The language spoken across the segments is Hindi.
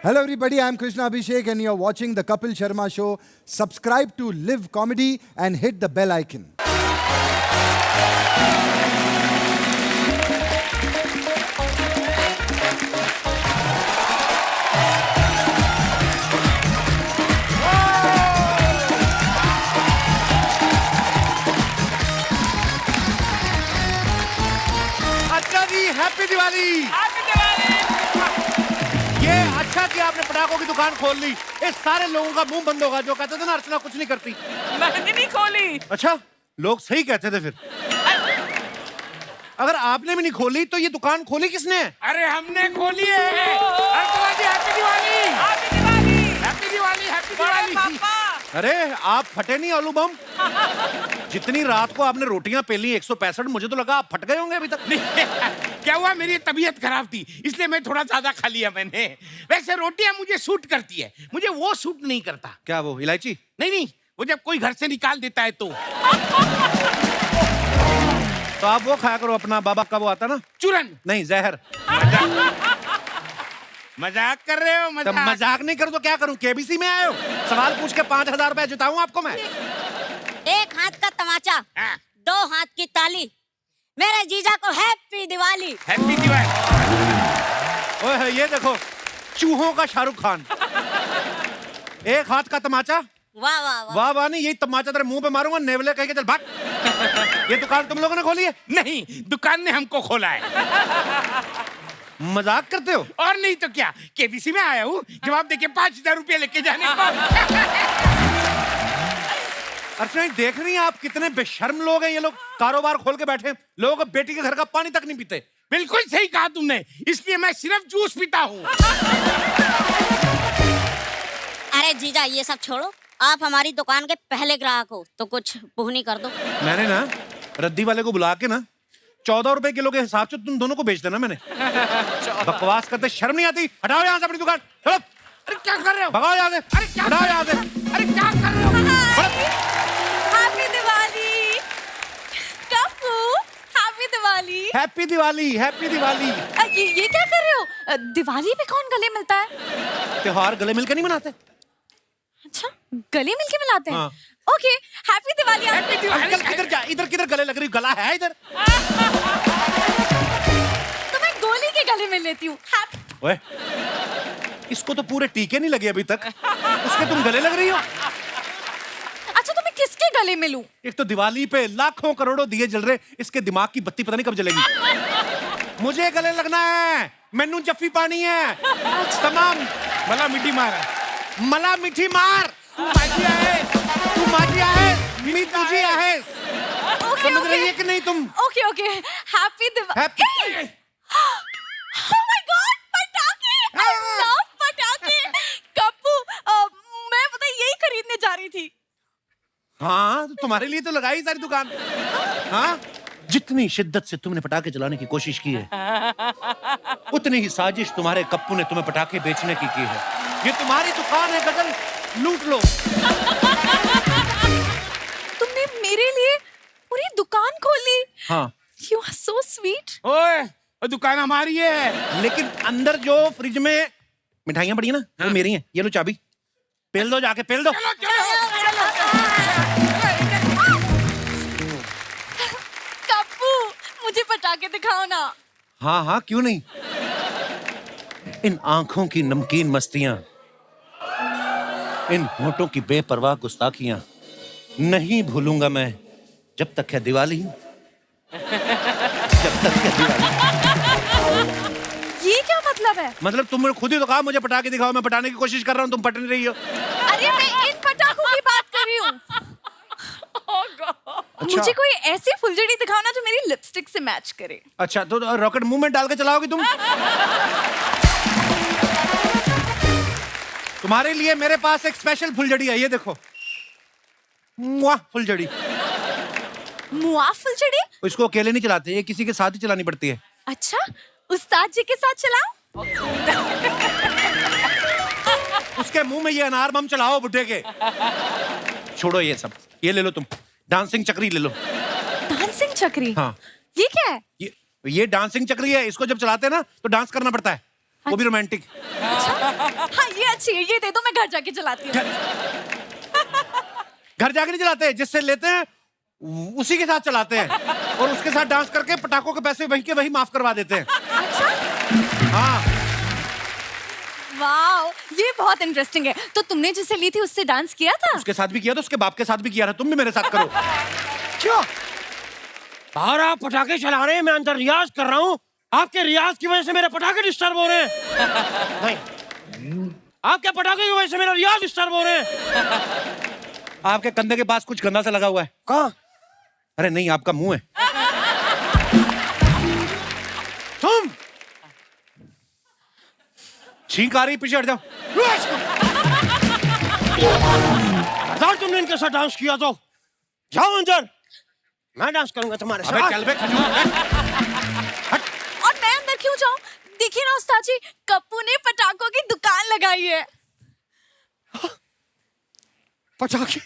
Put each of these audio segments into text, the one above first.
Hello everybody, I'm Krishna Abhishek and you're watching the Kapil Sharma Show. Subscribe to Live Comedy and hit the bell icon. अच्छा जी, हैप्पी दिवाली। ये अच्छा कि आपने पटाखों की दुकान खोल ली। इस सारे लोगों का मुंह बंद होगा जो कहते थे ना अर्चना कुछ नहीं करती। मैंने नहीं खोली। अच्छा, लोग सही कहते थे फिर। अगर आपने भी नहीं खोली तो ये दुकान खोली किसने? अरे हमने खोली है। Archana ji happy Diwali. Happy Diwali. Happy Diwali, happy बड़े दिवाली। पापा। अरे आप फटे नहीं आलू बम। जितनी रात को आपने रोटियां पेली 165, मुझे तो लगा आप फट गए होंगे अभी तक। क्या हुआ, मेरी तबीयत खराब थी इसलिए मैं थोड़ा ज्यादा खा लिया मैंने। वैसे रोटियां मुझे सूट करती है, मुझे वो सूट नहीं करता। क्या वो इलायची? नहीं नहीं, वो जब कोई घर से निकाल देता है तो आप वो खाया करो अपना बाबा का वो आता ना चूरन। नहीं जहर। मजाक कर रहे हो? तब मजाक नहीं करूं तो क्या करूं? केबीसी में आए हो सवाल पूछ के 5000 रुपए जुटाऊं आपको मैं? एक हाथ का तमाचा, हाँ। 2 हाथ की ताली। मेरे जीजा को हैप्पी दिवाली। हैप्पी दिवाली। ओए ये देखो, चूहों का शाहरुख खान। एक हाथ का तमाचा, वाह वाह वाह। वाह वाह नहीं, यही तमाचा तेरे मुंह पे मारूंगा, नेवले कह के चल भाग। ये दुकान तुम लोगों ने खोली है? नहीं, दुकान ने हमको खोला है। मजाक करते हो? और नहीं तो क्या, केबीसी में आया हूँ जवाब देके 5000 रुपए लेके जाने को। अर्चना देख रही हैं आप कितने बेशर्म लोग हैं ये लोग? कारोबार खोल के बैठे, लोगों को बेटी के घर का पानी तक नहीं पीते। बिल्कुल सही कहा तुमने, इसलिए मैं सिर्फ जूस पीता हूँ। अरे जीजा ये सब छोड़ो, आप हमारी दुकान के पहले ग्राहक हो तो कुछ पुहनी कर दो। मैंने ना रद्दी वाले को बुला के ना 14 रुपए किलो के हिसाब से तुम दोनों को बेच देना मैंने। बकवास करते शर्म नहीं आती? हटाओ यहाँ से अपनी दुकान, चलो। अरे क्या कर रहे हो? भगाओ यहाँ से, अरे क्या हटाओ यहाँ से। अरे क्या कर रहे हो? Happy Diwali. Kappu, happy Diwali. Happy Diwali, happy Diwali. ये क्या कर रहे हो? दिवाली पे कौन गले मिलता है? त्योहार गले मिलकर नहीं मनाते? अच्छा, गले मिलके मिलाते हैं। हाँ। Okay, happy Diwali. Happy Diwali. Uncle किधर जा, इधर किधर गले लग रही? गला है इधर? तो मैं गोली के गले मिल लेती हूँ। ओए, इसको तो पूरे टीके नहीं लगे अभी तक, उसके तुम गले लग रही हो। अच्छा, तो मैं किसके गले मिलूं? एक तो दिवाली पे लाखों करोड़ों दिए जल रहे, इसके दिमाग की बत्ती पता नहीं कब जलेगी। मुझे गले लगना है, मैनू जफ्फी पानी है। तमाम मला मिट्टी मार। मला मिठी मार। तू माझी आहेस, तू माझी आहेस, मी तुझी आहेस। ओके समझ रही है कि नहीं तुम? Okay okay, happy Diwali. Happy Oh my God, पटाखे! I love पटाखे। कप्पू, मैं पता है यही खरीदने जा रही थी। हाँ, तो तुम्हारे लिए तो लगाई सारी दुकान। हाँ, जितनी शिद्दत से तुमने पटाखे चलाने की कोशिश की है, उतनी ही साजिश तुम्हारे कप्पू ने तुम्हें पटाखे बेचने की है। ये तुम्हारी दुकान है, गजल लूट लो। तुमने मेरे लिए पूरी दुकान खोली। हाँ, You are so sweet। ओए, वो दुकान हमारी है। लेकिन अंदर जो फ्रिज में मिठाइयां पड़ी है ना, वो मेरी हैं। ये लो चाबी, पेल दो जाके, पेल दो। चलो चलो। कप्पू, मुझे पटाखे दिखाओ ना। हाँ हाँ, क्यों नहीं। इन आंखों की नमकीन मस्तियां, इन होठों की बेपरवाह गुस्ताखियां नहीं भूलूंगा मैं जब तक है दिवाली, जब तक है दिवाली। ये क्या मतलब है? मतलब तुमने खुद ही तो कहा मुझे पटाखे दिखाओ, मैं पटाने की कोशिश कर रहा हूँ, तुम पट नहीं रही हो। अरे मैं इन पटाखों की बात कर रही हूँ। Oh God। अच्छा। मुझे कोई ऐसी फुलझड़ी दिखाओ ना जो मेरी लिपस्टिक से मैच करे। अच्छा, तो रॉकेट मुंह में डाल के चलाओगी तुम? तुम्हारे लिए मेरे पास एक स्पेशल फुलझड़ी है, ये देखो। मुआ फुलझड़ी। मुआ फुलझड़ी? इसको अकेले नहीं चलाते, ये किसी के साथ ही चलानी पड़ती है। अच्छा, उस्ताद जी के साथ चलाओ। उसके मुंह में ये अनार बम चलाओ बुड्ढे के। छोड़ो ये सब, ये ले लो तुम, डांसिंग चक्री ले लो। डांसिंग चक्री? हाँ। ये क्या है? ये डांसिंग चक्री है, इसको जब चलाते हैं ना तो डांस करना पड़ता है। वो भी रोमांटिक। हाँ ये अच्छी है, ये दे दो, मैं घर जाके चलाती हूँ। घर जाके नहीं चलाते, जिससे लेते हैं उसी के साथ चलाते हैं और उसके साथ डांस करके पटाखों के पैसे वही के वही माफ करवा देते हैं। हाँ वाओ, ये बहुत इंटरेस्टिंग है। तो तुमने जिसे ली थी उससे डांस किया था? उसके साथ भी किया था, उसके बाप के साथ भी किया था। तुम भी मेरे साथ करो। क्यों? बाहर आप पटाखे चला रहे हैं, मैं अंदर रियाज कर रहा हूँ। आपके रियाज की वजह से मेरे पटाखे डिस्टर्ब हो रहे हैं। नहीं, आपके पटाखे की वजह से मेरा रियाज डिस्टर्ब हो रहे हैं। आपके कंधे के पास कुछ गंदा सा लगा हुआ है। कहाँ? अरे नहीं, आपका मुंह है। तुम छींक आ रही, पीछे हट जाओ। अगर तुमने इनके साथ डांस किया तो जाओ अंदर, मैं डांस करूंगा तुम्हारे अबे साथ। चल बे खजूर। और मैं अंदर क्यों जाऊं? देखिए ना उस्ताद जी, कप्पू ने पटाखों की दुकान लगाई है। पटाखे?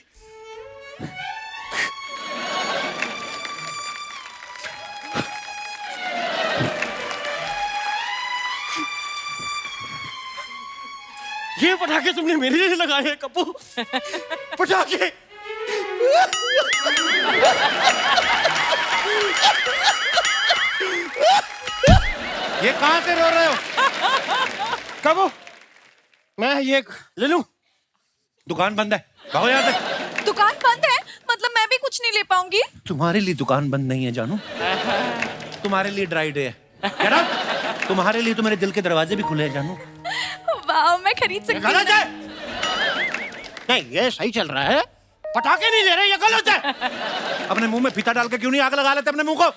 ये पटाखे तुमने मेरे लिए लगाए हैं कप्पू? पटाखे? ये कहां से रो रहे हो? कप्पू, मैं ये ले लूं? दुकान बंद है, कहो यहाँ से। दुकान बंद है? मतलब मैं भी कुछ नहीं ले पाऊंगी? तुम्हारे लिए दुकान बंद नहीं है जानू, तुम्हारे लिए ड्राई डे है। Get out! तुम्हारे लिए तो मेरे दिल के दरवाजे भी खुले हैं जानू। वाह, मैं खरीद सकती हूँ। गलत है। नहीं, ये सही चल रहा है। पटाखे नहीं ले रहे, ये गलत है। अपने मुंह में फीता डाल के क्यों नहीं आग लगा लेते अपने मुंह को?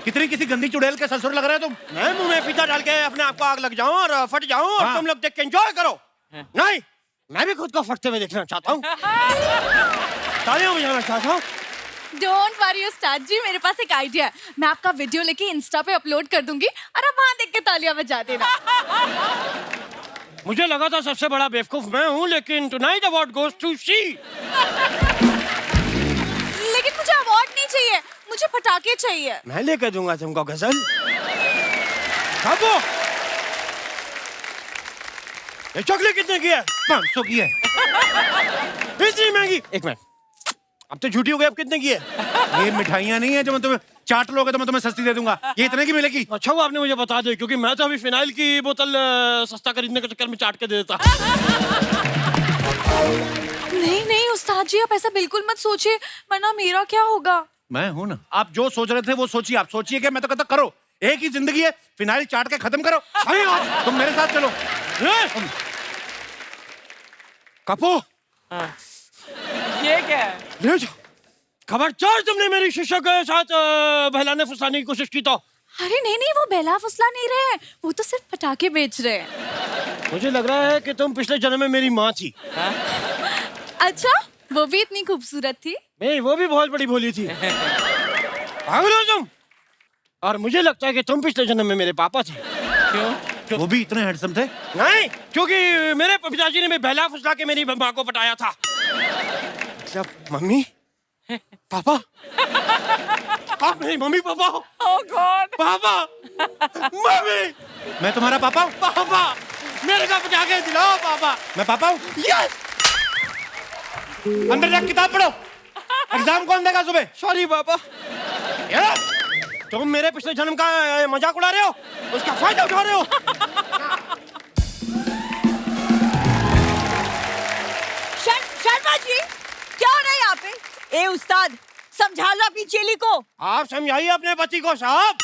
कितनी किसी गंदी चुड़ैल के ससुर लग रहे हो तुम। मैं मुंह में फीता डाल के अपने आप को आग लग जाऊं और फट जाऊं और हाँ। तुम लोग देख के एंजॉय करो। नहीं, मैं भी खुद को फटते हुए देखना चाहता हूँ। तालियां बजाना चाहता हूँ। डोंट वरी उस्ताद जी, मेरे पास एक आइडिया है। मैं आपका वीडियो लेके इंस्टा पे अपलोड कर दूंगी और आप वहां देख के तालियां बजा देना। मुझे लगा था सबसे बड़ा बेवकूफ मैं हूँ, लेकिन tonight award goes to she. लेकिन मुझे अवार्ड नहीं चाहिए, मुझे पटाखे चाहिए। मैं लेकर दूंगा तुमको गजल। काबू, ये चॉकलेट कितने की है? 500 की है। इतनी महंगी? एक मिनट, अब तो झूठी हो गई। अब कितने की है? ये मिठाइयाँ नहीं है जो मैं तुम्हें चाट लोगे तो मैं तुम्हें सस्ती दे दूंगा। ये इतने की मिलेगी। अच्छा वो आपने मुझे बता दिया, क्योंकि मैं तो अभी फिनाइल की बोतल सस्ता खरीदने के चक्कर में चाट के दे देता। नहीं नहीं उस्ताद जी, आप ऐसा बिल्कुल मत सोचिए, वरना मेरा क्या होगा? मैं हूं ना। आप जो सोच रहे थे वो सोचिए। आप सोचिए कि मैं तो कहता करो, एक ही जिंदगी है, फिनाइल चाट के खत्म करो। सही बात, तुम मेरे साथ चलो। कपू, ये क्या है? ले जाओ। खबरदार तुमने मेरी शिष्य के साथ बहलाने फुसलाने की कोशिश की तो। अरे नहीं नहीं, वो बेला फुसला नहीं रहे हैं, वो तो सिर्फ पटाखे बेच रहे हैं। मुझे लग रहा है कि तुम पिछले जन्म में मेरी माँ थी। अच्छा, वो भी इतनी खूबसूरत थी? नहीं, वो भी बहुत बड़ी भोली थी। पागल हो तुम? और मुझे लगता है कि तुम पिछले जन्म में मेरे पापा थे। क्यों? वो भी इतने हैंडसम थे? नहीं, क्योंकि मेरे पिताजी ने बहला फुसला के मेरी माँ को पटाया था। मतलब मम्मी पापा, आप मेरी मम्मी पापा हो? ओह गॉड! पापा, मम्मी, मैं तुम्हारा पापा हूँ? पापा, मेरे का पटाखे दिलाओ पापा। मैं पापा हूँ? यस। अंदर जाके किताब पढ़ो, एग्जाम कौन देगा सुबह? सॉरी पापा। तुम मेरे पिछले जन्म का मजाक उड़ा रहे हो, उसका फायदा उठा रहे हो। शर्मा जी, क्या हो रहा है यहाँ पे? ए उस्ताद, समझा लो अपनी चेली को। आप समझाइए अपने पति को। साहब,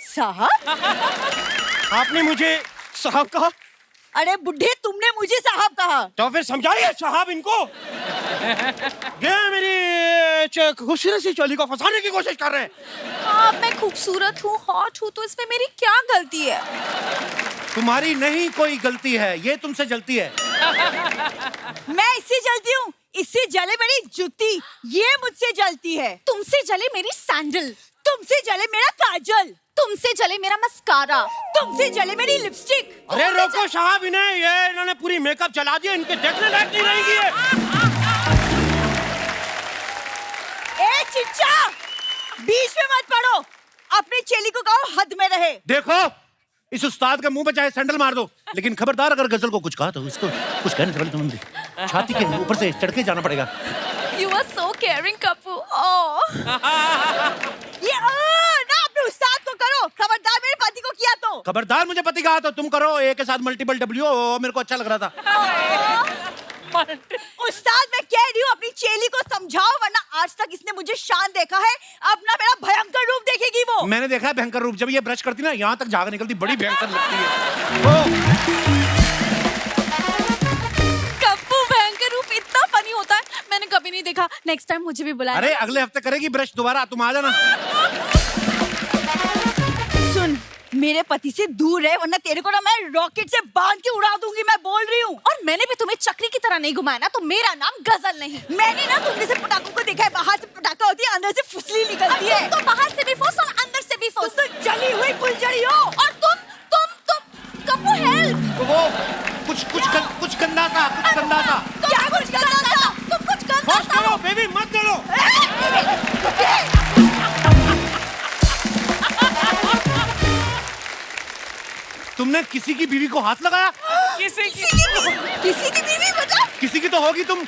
साहब? आपने मुझे साहब कहा? अरे बुढ़े, तुमने मुझे साहब कहा। तो फिर समझाइए साहब इनको। ये मेरी खूबसूरत सी चोली को फंसाने की कोशिश कर रहे हैं। आप, मैं खूबसूरत हूँ, हॉट हूँ, तो इसमें मेरी क्या गलती है? तुम्हारी नहीं कोई गलती है, ये तुमसे जलती है। मैं इससे जलती हूँ, इससे जले मेरी जूती, ये मुझसे जलती है। तुमसे जले मेरी सैंडल, तुमसे जले मेरा काजल, तुमसे जले मेरा मस्कारा, तुमसे जले मेरी लिपस्टिक। अरे रोको साहब इन्हें, ये इन्होंने पूरी मेकअप चला दिया, इनके देखने लायक नहीं रहेंगी ये। ए चिच्चा, बीच में मत पड़ो, अपनी चेली को कहो हद में रहे। देखो, इस उस्ताद का मुंह पे चाहे सैंडल मार दो, लेकिन खबरदार अगर गजल को कुछ कहा तो इसको कुछ कहने से पहले तुम्हें छाती के ऊपर से चढ़ के जाना पड़ेगा। You are so caring, Kappu. Oh. ये ना अपने उस्ताद को करो, खबरदार मेरे पति को किया तो। खबरदार मुझे पति कहा तो तुम करो, ए के साथ मल्टीपल डब्ल्यू, मेरे को अच्छा लग रहा था। उस्ताद मैं कह रही हूँ अपनी चेली को समझाओ, वरना आज तक इसने मुझे शान देखा है, अपना मेरा भयंकर रूप देखेगी वो। मैंने देखा है भयंकर रूप, जब ये ब्रश करती ना यहाँ तक झाग निकलती, बड़ी भयंकर लगती है। कप्पू भयंकर रूप इतना फनी होता है, मैंने कभी नहीं देखा। नेक्स्ट टाइम मुझे भी बुलाया। अरे अगले हफ्ते करेगी ब्रश दोबारा, तुम आ जाना। सुन, मेरे पति से दूर रहे, वरना तेरे को ना मैं रॉकेट से बांध के उड़ा दूंगी, मैं बोल रही हूँ। और मैंने भी तुम्हें चक्री की तरह नहीं घुमाया ना, तो मेरा नाम गजल नहीं। मैंने ना तुम जैसे पटाखों को देखा है, बाहर से पटाखा होती है, अंदर से फुसली निकलती है। तो बाहर से भी फोर्स और अंदर से भी फोर्स। तो जली हुई फुलझड़ी हो। और तुम कप्पू हेल्प। वो कुछ गंदा सा, कुछ गंदा सा। क्या कुछ गंदा सा? तुम कुछ गंदा होश सा करो बेबी, मत डरो। तुमने किसी की बीवी को हाथ लगाया? किसी की बीवी बता। किसी की तो होगी तुम।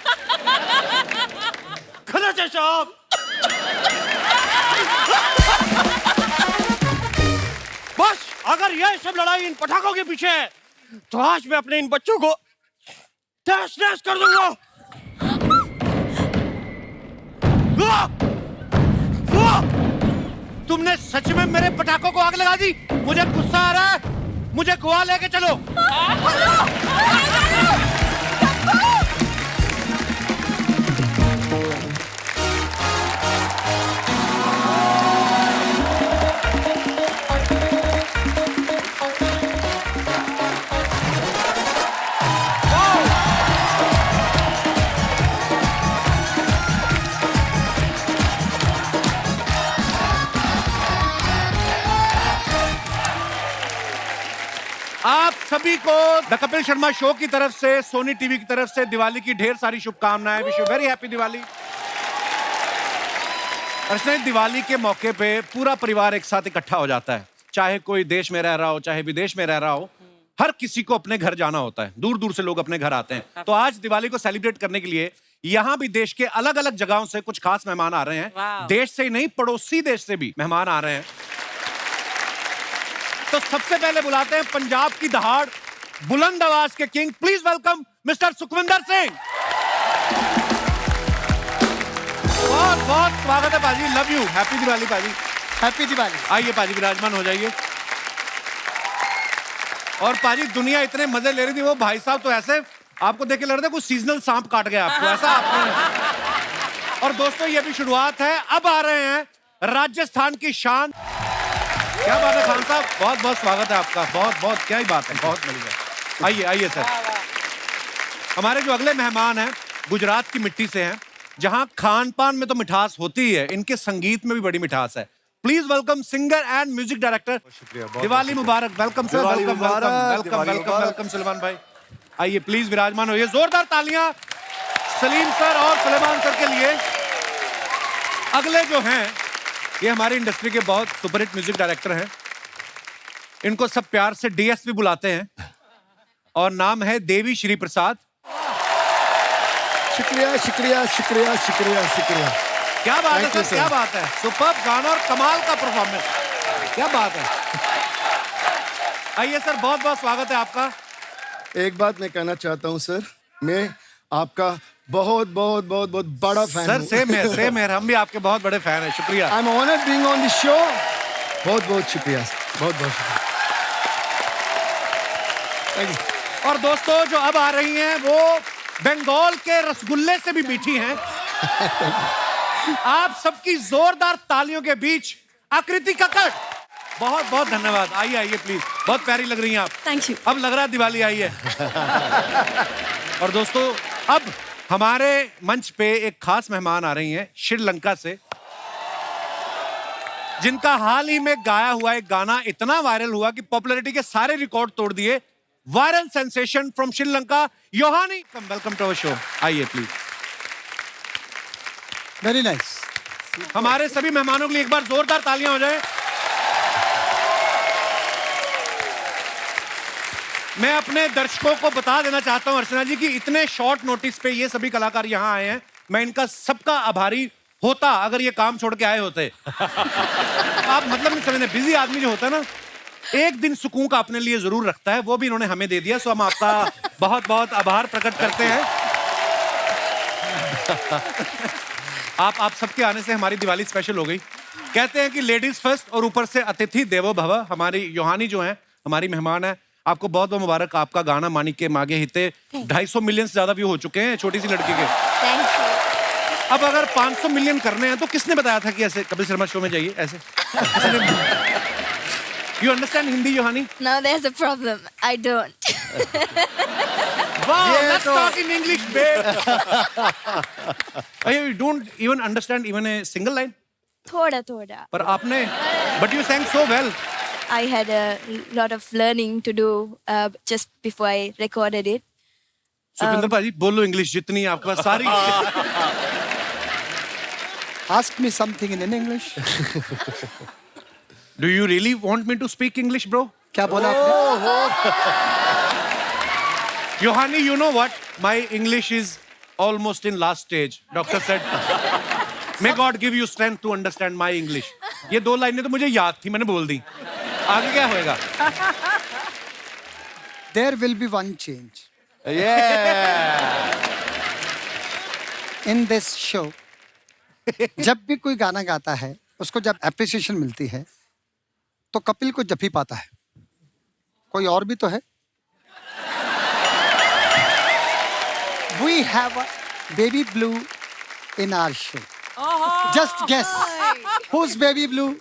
खलच है साहब। बस अगर यह सब लड़ाई इन पटाखों के पीछे है, तो आज मैं अपने इन बच्चों को तहस नहस कर दूंगा। तुमने सच में मेरे पटाखों को आग लगा दी? मुझे गुस्सा आ रहा है, मुझे गोवा लेके चलो। आप सभी को द कपिल शर्मा शो की तरफ से, सोनी टीवी की तरफ से दिवाली की ढेर सारी शुभकामनाएं। Wish you very happy Diwali. और दिवाली के मौके पे पूरा परिवार एक साथ इकट्ठा हो जाता है, चाहे कोई देश में रह रहा हो, चाहे विदेश में रह रहा हो, हर किसी को अपने घर जाना होता है। दूर दूर से लोग अपने घर आते हैं। तो आज दिवाली को सेलिब्रेट करने के लिए यहाँ भी देश के अलग अलग जगहों से कुछ खास मेहमान आ रहे हैं। देश से ही नहीं, पड़ोसी देश से भी मेहमान आ रहे हैं। तो सबसे पहले बुलाते हैं पंजाब की दहाड़, बुलंद आवाज के king. Please welcome mister Sukhwinder Singh. बहुत बहुत स्वागत है पाजी, लव यू। हैप्पी दिवाली पाजी। हैप्पी दिवाली। आइए पाजी, विराजमान हो जाइए। और पाजी दुनिया इतने मजे ले रही थी, वो भाई साहब तो ऐसे आपको देख के लग रहा था कुछ सीजनल सांप काट गया आपको, ऐसा आपने। और दोस्तों ये भी शुरुआत है, अब आ रहे हैं राजस्थान की शान। क्या बात है खान साहब, बहुत बहुत स्वागत है आपका। बहुत बहुत क्या ही बात है, बहुत बढ़िया। आइए आइए सर। हमारे जो अगले मेहमान हैं गुजरात की मिट्टी से हैं, जहां खान पान में तो मिठास होती ही है, इनके संगीत में भी बड़ी मिठास है। Please welcome singer and music director. Diwali Mubarak. Welcome sir, welcome welcome welcome welcome Salman भाई। आइए प्लीज विराजमान होइए। जोरदार तालियां सलीम सर और सुलेमान सर के लिए। अगले जो हैं ये हमारी इंडस्ट्री के बहुत सुपरहिट म्यूजिक डायरेक्टर हैं। इनको सब प्यार से डीएसपी बुलाते हैं और नाम है देवी श्री प्रसाद। शुक्रिया शुक्रिया शुक्रिया शुक्रिया शुक्रिया। क्या बात है Thank you, सर, sir. क्या बात है। सुपर गाना और कमाल का परफॉर्मेंस, क्या बात है। आइए सर, बहुत बहुत स्वागत है आपका। एक बात मैं कहना चाहता हूँ सर, मैं आपका बहुत बहुत बहुत बहुत बड़ा फैन सर हूँ। सेम है, हम भी आपके बहुत बड़े फैन हैं। शुक्रिया। I am honoured being on this show. बहुत बहुत शुक्रिया, बहुत बहुत शुक्रिया। Thank you. और दोस्तों जो अब आ रही हैं वो बंगाल के रसगुल्ले से भी मीठी हैं। आप सबकी जोरदार तालियों के बीच आकृति कक्कड़। बहुत बहुत धन्यवाद। आइए आइए प्लीज, बहुत प्यारी लग रही हैं आप। Thank you. अब लग रहा है दिवाली आई है। और दोस्तों अब हमारे मंच पे एक खास मेहमान आ रही हैं श्रीलंका से, जिनका हाल ही में गाया हुआ एक गाना इतना वायरल हुआ कि पॉपुलैरिटी के सारे रिकॉर्ड तोड़ दिए। Viral sensation from Sri Lanka, Yohani. Welcome to our show. आइए प्लीज। Very nice. हमारे सभी मेहमानों के लिए एक बार जोरदार तालियां हो जाए। मैं अपने दर्शकों को बता देना चाहता हूं अर्चना जी कि इतने शॉर्ट नोटिस पे ये सभी कलाकार यहाँ आए हैं, मैं इनका सबका आभारी होता अगर ये काम छोड़ के आए होते। आप मतलब नहीं समझते, बिजी आदमी जो होता है ना, एक दिन सुकून का अपने लिए जरूर रखता है, वो भी इन्होंने हमें दे दिया। सो हम आपका बहुत बहुत आभार प्रकट करते हैं। आप सबके आने से हमारी दिवाली स्पेशल हो गई। कहते हैं कि लेडीज फर्स्ट और ऊपर से अतिथि देवो भव। हमारी योहानी जो है हमारी मेहमान है, आपको बहुत बहुत मुबारक। आपका गाना मानी के मागे हिते 250 मिलियन से ज्यादा व्यू हो चुके हैं छोटी सी लड़की के। Thank you. अब अगर 500 मिलियन करने हैं तो किसने बताया था कि ऐसे कपिल शर्मा शो में जाइए ऐसे? You understand Hindi Yohani? No, there's a problem. I don't. Wow, let's talk in English, babe. You don't even understand even a single line? Thoda. पर आपने, but you sang so well. I had a lot of learning to do just before I recorded it. Supinder भाजी बोलो इंग्लिश जितनी आपके पास सारी। Ask me something in English. Do you really want me to speak English, bro? क्या बोला आपने? Yohani, you know what? My English is almost in last stage. Doctor said, may God give you strength to understand my English. ये दो लाइनें तो मुझे याद थी, मैंने बोल दी। आगे क्या होएगा? There will be one change Yeah. in this show. जब भी कोई गाना गाता है, उसको जब एप्रिसिएशन मिलती है, तो कपिल को जब ही पाता है। कोई और भी तो है। We have a baby blue in our show. Just guess who's baby blue?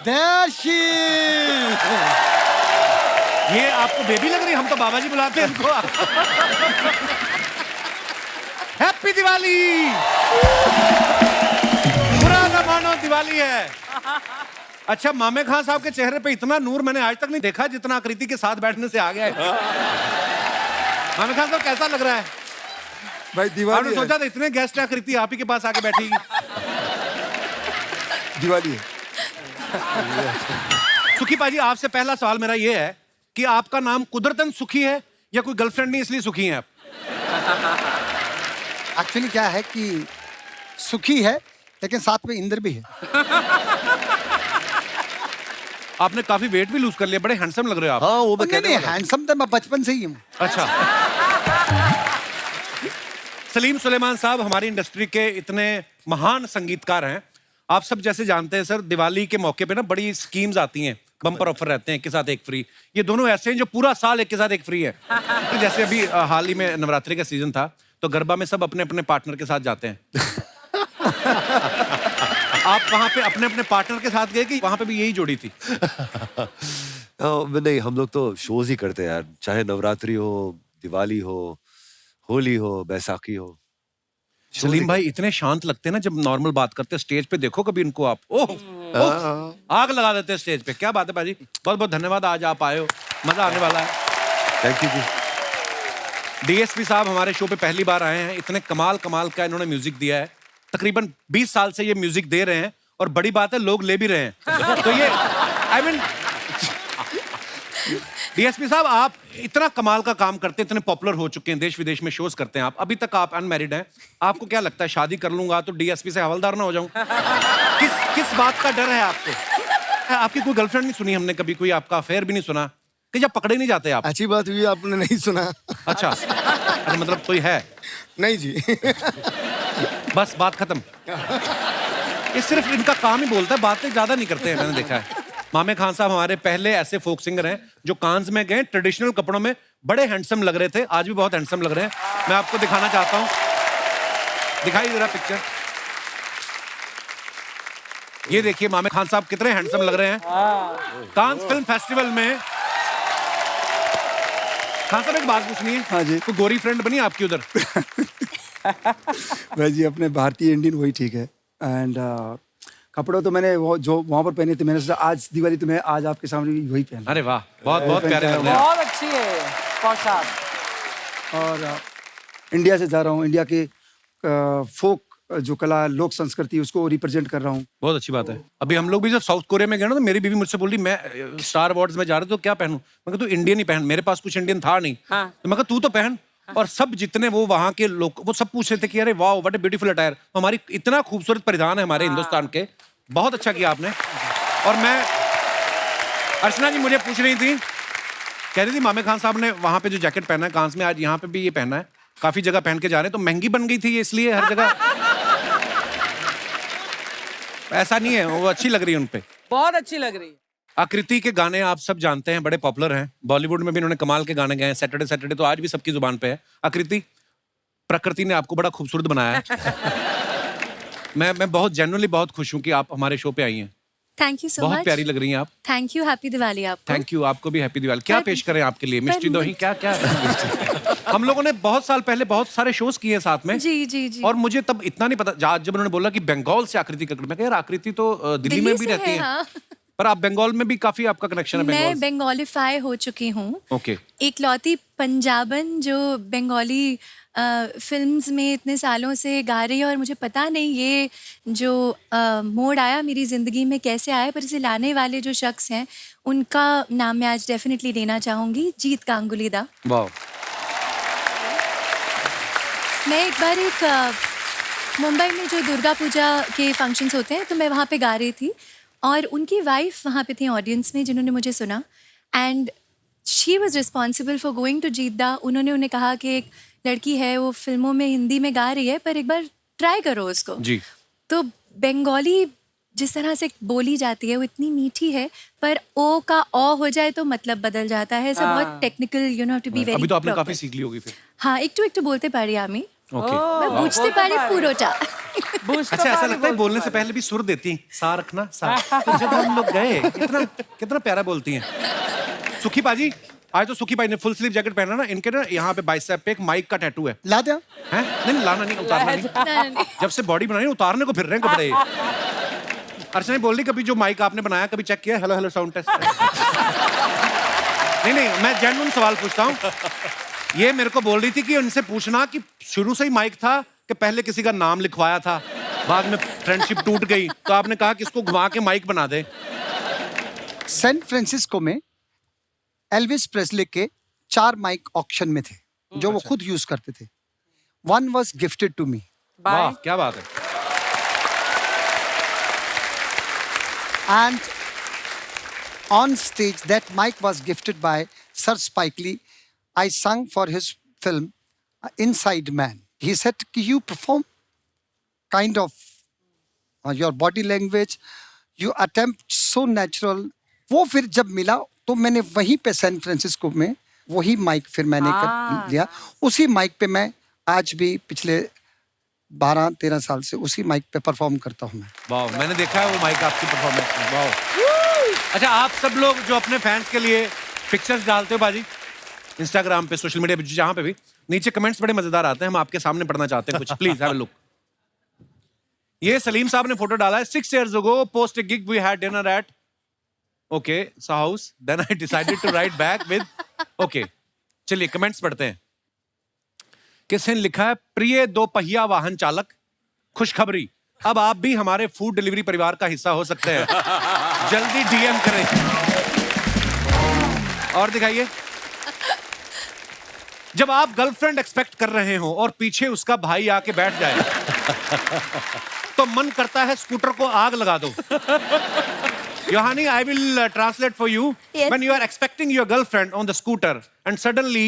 There she is. ये आपको बेबी लग रही है? हम तो बाबा जी बुलाते हैं इनको। हैप्पी दिवाली। बुरा ना मानो दिवाली है। अच्छा, मामे खान साहब के चेहरे पे इतना नूर मैंने आज तक नहीं देखा जितना आकृति के साथ बैठने से आ गया है। मामे खान साहब कैसा लग रहा है? भाई दिवाली आपने सोचा था इतने गेस्ट आकृति आप ही के पास आके बैठेगी? दिवाली है। सुखी पाजी, आपसे पहला सवाल मेरा ये है कि आपका नाम कुदरतन सुखी है या कोई गर्लफ्रेंड नहीं इसलिए सुखी हैं आप? एक्चुअली क्या है कि सुखी है, लेकिन साथ में इंद्र भी है। आपने काफी वेट भी लूज कर लिया, बड़े हैंडसम लग रहे हो आप। हाँ, वो मैं नहीं, कहने नहीं, वाला। हैंडसम तो मैं बचपन से ही हूँ। अच्छा। सलीम सुलेमान साहब हमारी इंडस्ट्री के इतने महान संगीतकार हैं। आप सब जैसे जानते हैं सर, दिवाली के मौके पे ना बड़ी स्कीम्स आती हैं, बम्पर ऑफर रहते हैं, एक के साथ एक फ्री। ये दोनों ऐसे हैं जो पूरा साल एक के साथ एक फ्री है। तो जैसे अभी हाल ही में नवरात्रि का सीजन था, तो गरबा में सब अपने अपने पार्टनर के साथ जाते हैं। आप वहां पे अपने अपने पार्टनर के साथ गए कि वहां पे भी यही जोड़ी थी? नहीं, हम लोग तो शोज ही करते हैं यार, चाहे नवरात्रि हो, दिवाली हो, होली हो, बैसाखी हो। सलीम भाई इतने शांत लगते हैं ना जब नॉर्मल बात करते हैं। स्टेज पे देखो कभी इनको आप, ओह आग लगा देते हैं स्टेज पे। क्या बात है भाजी, बहुत बहुत धन्यवाद, आज आप आए हो, मजा आने वाला है। Thank you ji. डीएसपी साहब हमारे शो पे पहली बार आए हैं। इतने कमाल कमाल का इन्होंने म्यूजिक दिया है। तकरीबन 20 साल से ये म्यूजिक दे रहे हैं और बड़ी बात है लोग ले भी रहे हैं। तो ये आई मीन डीएसपी साहब, आप इतना कमाल का काम करते हैं, इतने पॉपुलर हो चुके हैं, देश विदेश में शोज करते हैं आप, अभी तक आप अनमैरिड हैं। आपको क्या लगता है शादी कर लूंगा तो डीएसपी से हवलदार ना हो जाऊं? किस बात का डर है आपको? आपकी कोई गर्लफ्रेंड नहीं सुनी हमने कभी, कोई आपका अफेयर भी नहीं सुना कि जब पकड़े नहीं जाते आप? अच्छी बात हुई आपने नहीं सुना। अच्छा, अरे मतलब कोई है? नहीं जी। बस बात खत्म। ये सिर्फ इनका काम ही बोलता है, बातें ज्यादा नहीं करते हैं, मैंने देखा है। मामे खान साहब हमारे पहले ऐसे फोक सिंगर हैं जो कांस में गए, ट्रेडिशनल कपड़ों में बड़े हैंडसम लग रहे थे, आज भी बहुत हैंडसम लग रहे हैं। मैं आपको दिखाना चाहता हूं, दिखाई जरा पिक्चर। ये देखिए मामे खान साहब कितने हैंडसम लग रहे हैं कांस फिल्म फेस्टिवल में। खान साहब एक बात पूछनी है। हाँ जी। कोई गोरी फ्रेंड बनी आपकी उधर? भाई जी अपने भारतीय इंडियन वही ठीक है। एंड कपड़े तो मैंने वो जो वहाँ पर पहने थे, मैंने सोचा आज दिवाली तो मैं आज आपके सामने वही पहना। अरे वाह, बहुत बहुत प्यारे लग रहे हैं। बहुत अच्छी है पोशाक। और इंडिया से जा रहा हूँ, इंडिया के फोक जो कला लोक संस्कृति उसको रिप्रेजेंट कर रहा हूँ। बहुत अच्छी बात है। अभी हम लोग भी जब साउथ कोरिया में गए ना तो मेरी बीवी मुझसे बोल रही मैं स्टार अवार्ड्स में जा रहा तो क्या पहनूं। मैं कहा तू इंडियन ही पहन, मेरे पास कुछ इंडियन था नहीं। तो मैं कहा तू तो पहन। और सब जितने वो वहां के लोग वो सब पूछ रहे थे कि अरे वाह व्हाट अ ब्यूटीफुल अटायर। हमारी इतना खूबसूरत परिधान है हमारे हिंदुस्तान के। बहुत अच्छा किया आपने। और मैं अर्चना जी मुझे पूछ रही थी, कह रही थी मामे खान साहब ने वहां पे जो जैकेट पहना है कांस में, आज यहाँ पे भी ये पहना है, काफी जगह पहन के जा रहे हैं, तो महंगी बन गई थी ये इसलिए हर जगह? ऐसा नहीं है, वो अच्छी लग रही है उनपे। बहुत अच्छी लग रही है। आकृति के गाने आप सब जानते हैं, बड़े पॉपुलर हैं। बॉलीवुड में भी इन्होंने कमाल के गाने गाए हैं। सैटरडे सैटरडे तो आज भी सबकी जुबान पे है। आकृति, प्रकृति ने आपको बड़ा खूबसूरत बनाया है। मैं बहुत जेन्युइनली बहुत खुश हूँ कि आप हमारे शो पे आई हैं। Thank you so much. बहुत प्यारी लग रही हैं आप। Thank you. हैप्पी दिवाली आपको। थैंक यू, आपको भी हैप्पी दिवाली। क्या पेश करें आपके लिए? मिष्टी दोही क्या क्या? हम लोगों ने बहुत साल पहले बहुत सारे शोज किए हैं साथ में। जी जी जी। और मुझे तब इतना नहीं पता, जब उन्होंने बोला कि बंगाल से आकृति कक्कड़, मैं कहा यार आकृति तो दिल्ली में भी रहती है। हाँ। पर आप बंगाल में भी काफी आपका कनेक्शन है। मैं बंगालीफाई हो चुकी हूँ। ओके। इकलौती पंजाबन जो बंगाली फिल्म्स में इतने सालों से गा रही है, और मुझे पता नहीं ये जो मोड़ आया मेरी ज़िंदगी में कैसे आया, पर इसे लाने वाले जो शख्स हैं उनका नाम मैं आज डेफिनेटली लेना चाहूँगी, जीत गांगुली दा। वाह। मैं एक बार मुंबई में जो दुर्गा पूजा के फंक्शंस होते हैं तो मैं वहाँ पे गा रही थी, और उनकी वाइफ वहाँ पे थी ऑडियंस में जिन्होंने मुझे सुना, and she was responsible for going to Jeet दा। उन्हें कहा कि एक लड़की है वो फिल्मों में हिंदी में गा रही है, पर एक बार ट्राई करो उसको। जी। तो बंगाली जिस तरह से बोली जाती है वो इतनी मीठी है, पर ओ का ओ हो जाए तो मतलब बदल जाता है। सब बहुत technical, you know to be very. अभी तो आपने काफी सीख ली होगी फिर। हाँ, एक बोलते पारी आमी। ओके। मैं बुझते पारी पूरोटा। अच्छा, ऐसा लगता है बोलने से पहले भी सुर देती हैं, सा रखना सा। तो जब हम लोग गए कितना प्यारा बोलती हैं। सुखी पाजी, आज तो सुखी भाई ने फुल स्लीव जैकेट पहना ना, इनके ना यहाँ पे बाइसेप पे एक माइक का टैटू है। ला दिया? हैं? नहीं लाना नहीं, उतारना नहीं। जब से बॉडी बनाई उतारने को फिर रहे हैं कपड़े। अर्चना बोल रही कभी जो माइक आपने बनाया कभी चेक किया? Hello hello sound test. नहीं, मैं जेन्युइन सवाल पूछता हूँ। ये मेरे को बोल रही थी कि उनसे पूछना कि शुरू से ही माइक था कि पहले किसी का नाम लिखवाया था, बाद में फ्रेंडशिप टूट गई तो आपने कहा कि इसको घुमा के माइक बना दे। सैन फ्रांसिस्को में एल्विस प्रेस्ले के 4 माइक ऑक्शन में थे जो वो खुद यूज करते थे। One was gifted to me. वाह, क्या बात है। And on stage that mic was gifted by sir Spike Lee. I sung for his film Inside Man. He said, "You perform kind of your body language, you attempt so natural." वो फिर जब मिला तो मैंने वहीं पे सैन फ्रांसिस्को में वही माइक फिर मैंने कर लिया। उसी माइक पे मैं आज भी पिछले 12-13 साल से उसी माइक पे परफॉर्म करता हूँ मैं। वाह, मैंने देखा है वो माइक आपकी परफॉर्मेंस में। वाह। अच्छा, आप सब लोग जो अपने फैंस के लिए पिक्चर्स डालते हो बाजी इंस्टाग्राम पे, सोशल मीडिया पे, जहां पे भी, नीचे कमेंट्स बड़े मजेदार आते हैं, हम आपके सामने पढ़ना चाहते हैं कुछ। Please have a look. ये सलीम साहब ने फोटो डाला है। 6 years ago post a gig we had dinner at okay so house then I decided to write back with okay। चलिए कमेंट्स पढ़ते हैं। किसने लिखा है? प्रिय 2 पहिया वाहन चालक, खुशखबरी, अब आप भी हमारे फूड डिलीवरी परिवार का हिस्सा हो सकते हैं, जल्दी डीएम करें। और दिखाइए। जब आप गर्लफ्रेंड एक्सपेक्ट कर रहे हो और पीछे उसका भाई आके बैठ जाए तो मन करता है स्कूटर को आग लगा दो। Yohani, I will translate for you. Yes. When you are expecting your girlfriend on the scooter and suddenly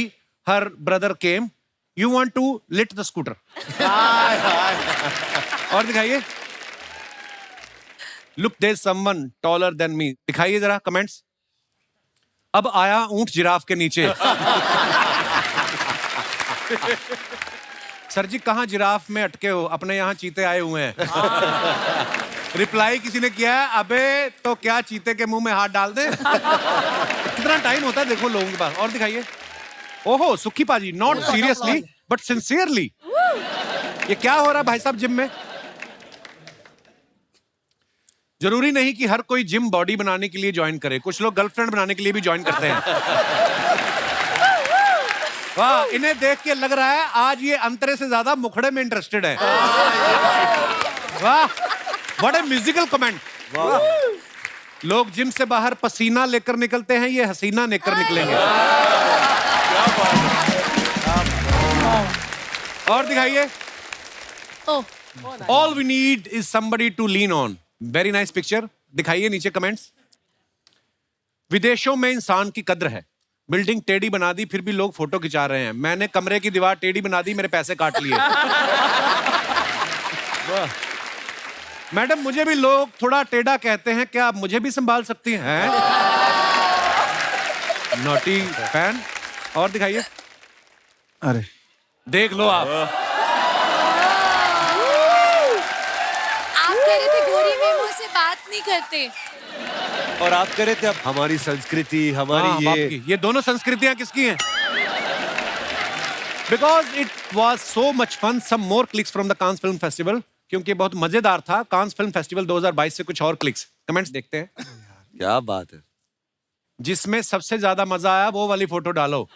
her brother came, you want to lit the scooter. और दिखाइए। Look, there's someone taller than me. दिखाइए जरा कमेंट्स। अब आया ऊंट जिराफ के नीचे। सर जी कहाँ जिराफ में अटके हो, अपने यहाँ चीते आए हुए हैं। रिप्लाई किसी ने किया है, अबे तो क्या चीते के मुंह में हाथ डाल दे। कितना टाइम होता है देखो लोगों के पास। और दिखाइए। ओहो सुखी पाजी, नॉट सीरियसली बट सिंसियरली। ये क्या हो रहा है भाई साहब जिम में? जरूरी नहीं कि हर कोई जिम बॉडी बनाने के लिए ज्वाइन करे, कुछ लोग गर्लफ्रेंड बनाने के लिए भी ज्वाइन करते हैं। वाह, इन्हें देख के लग रहा है आज ये अंतरे से ज्यादा मुखड़े में इंटरेस्टेड है। वाह, व्हाट ए म्यूजिकल कमेंट। लोग जिम से बाहर पसीना लेकर निकलते हैं, ये हसीना लेकर निकलेंगे। और दिखाइए। All we need is somebody to lean on. Very nice picture. दिखाइए नीचे कमेंट्स। विदेशों में इंसान की कद्र है। बिल्डिंग टेढ़ी बना दी फिर भी लोग फोटो खिंचा रहे हैं। मैंने कमरे की दीवार टेढ़ी बना दी, मेरे पैसे काट लिए। मैडम, मुझे भी लोग थोड़ा टेढ़ा कहते हैं, क्या आप मुझे भी संभाल सकती हैं? Naughty fan. और दिखाइए। अरे देख लो आप। आप कह रहे थे गोरी मेमो से बात नहीं करते। और आप कह रहे थे अब हमारी संस्कृति, हमारी ये दोनों संस्कृतियां किसकी हैं? Because it was so much fun. Some more clicks from the Cannes Film Festival. क्योंकि बहुत मजेदार था। कांस फिल्म फेस्टिवल 2022 से कुछ और क्लिक्स, कमेंट्स देखते हैं। क्या बात है। जिसमें सबसे ज्यादा मजा आया वो वाली फोटो डालो।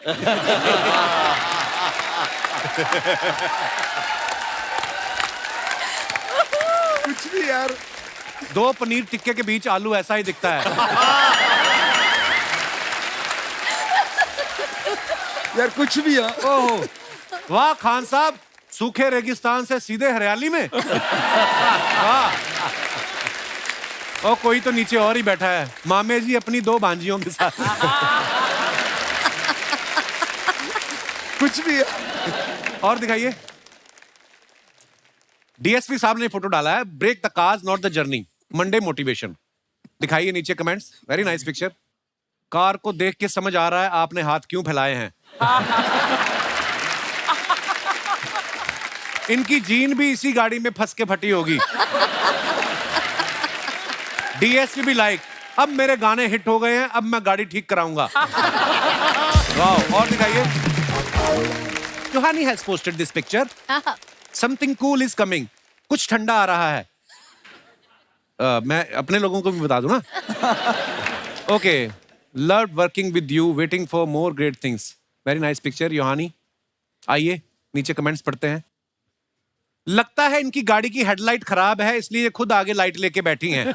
कुछ भी यार। 2 पनीर टिक्के के बीच आलू ऐसा ही दिखता है। यार कुछ भी यार। ओहो, वाह खान साहब, सूखे रेगिस्तान से सीधे हरियाली में। वाह। और कोई तो नीचे और ही बैठा है, मामे जी अपनी 2 भांजियों के साथ। कुछ भी यार। और दिखाइए। डीएसपी साहब ने फोटो डाला है, break the cars not the journey, Monday motivation. दिखाइए नीचे comments. Very nice picture. Car को देख के समझ आ रहा है आपने हाथ क्यों फैलाए हैं। इनकी जीन भी इसी गाड़ी में फंस के फटी होगी। डीएसपी भी लाइक, अब मेरे गाने हिट हो गए हैं, अब मैं गाड़ी ठीक कराऊंगा। वाह। और दिखाइए। Johnny has posted this picture. Something cool is coming. कुछ ठंडा आ रहा है। मैं अपने लोगों को भी बता दूं ना। Okay, love working with you, waiting for more great things. Very nice picture Yohani. आइए नीचे कमेंट्स पढ़ते हैं। लगता है इनकी गाड़ी की हेडलाइट खराब है, इसलिए खुद आगे लाइट लेके बैठी हैं।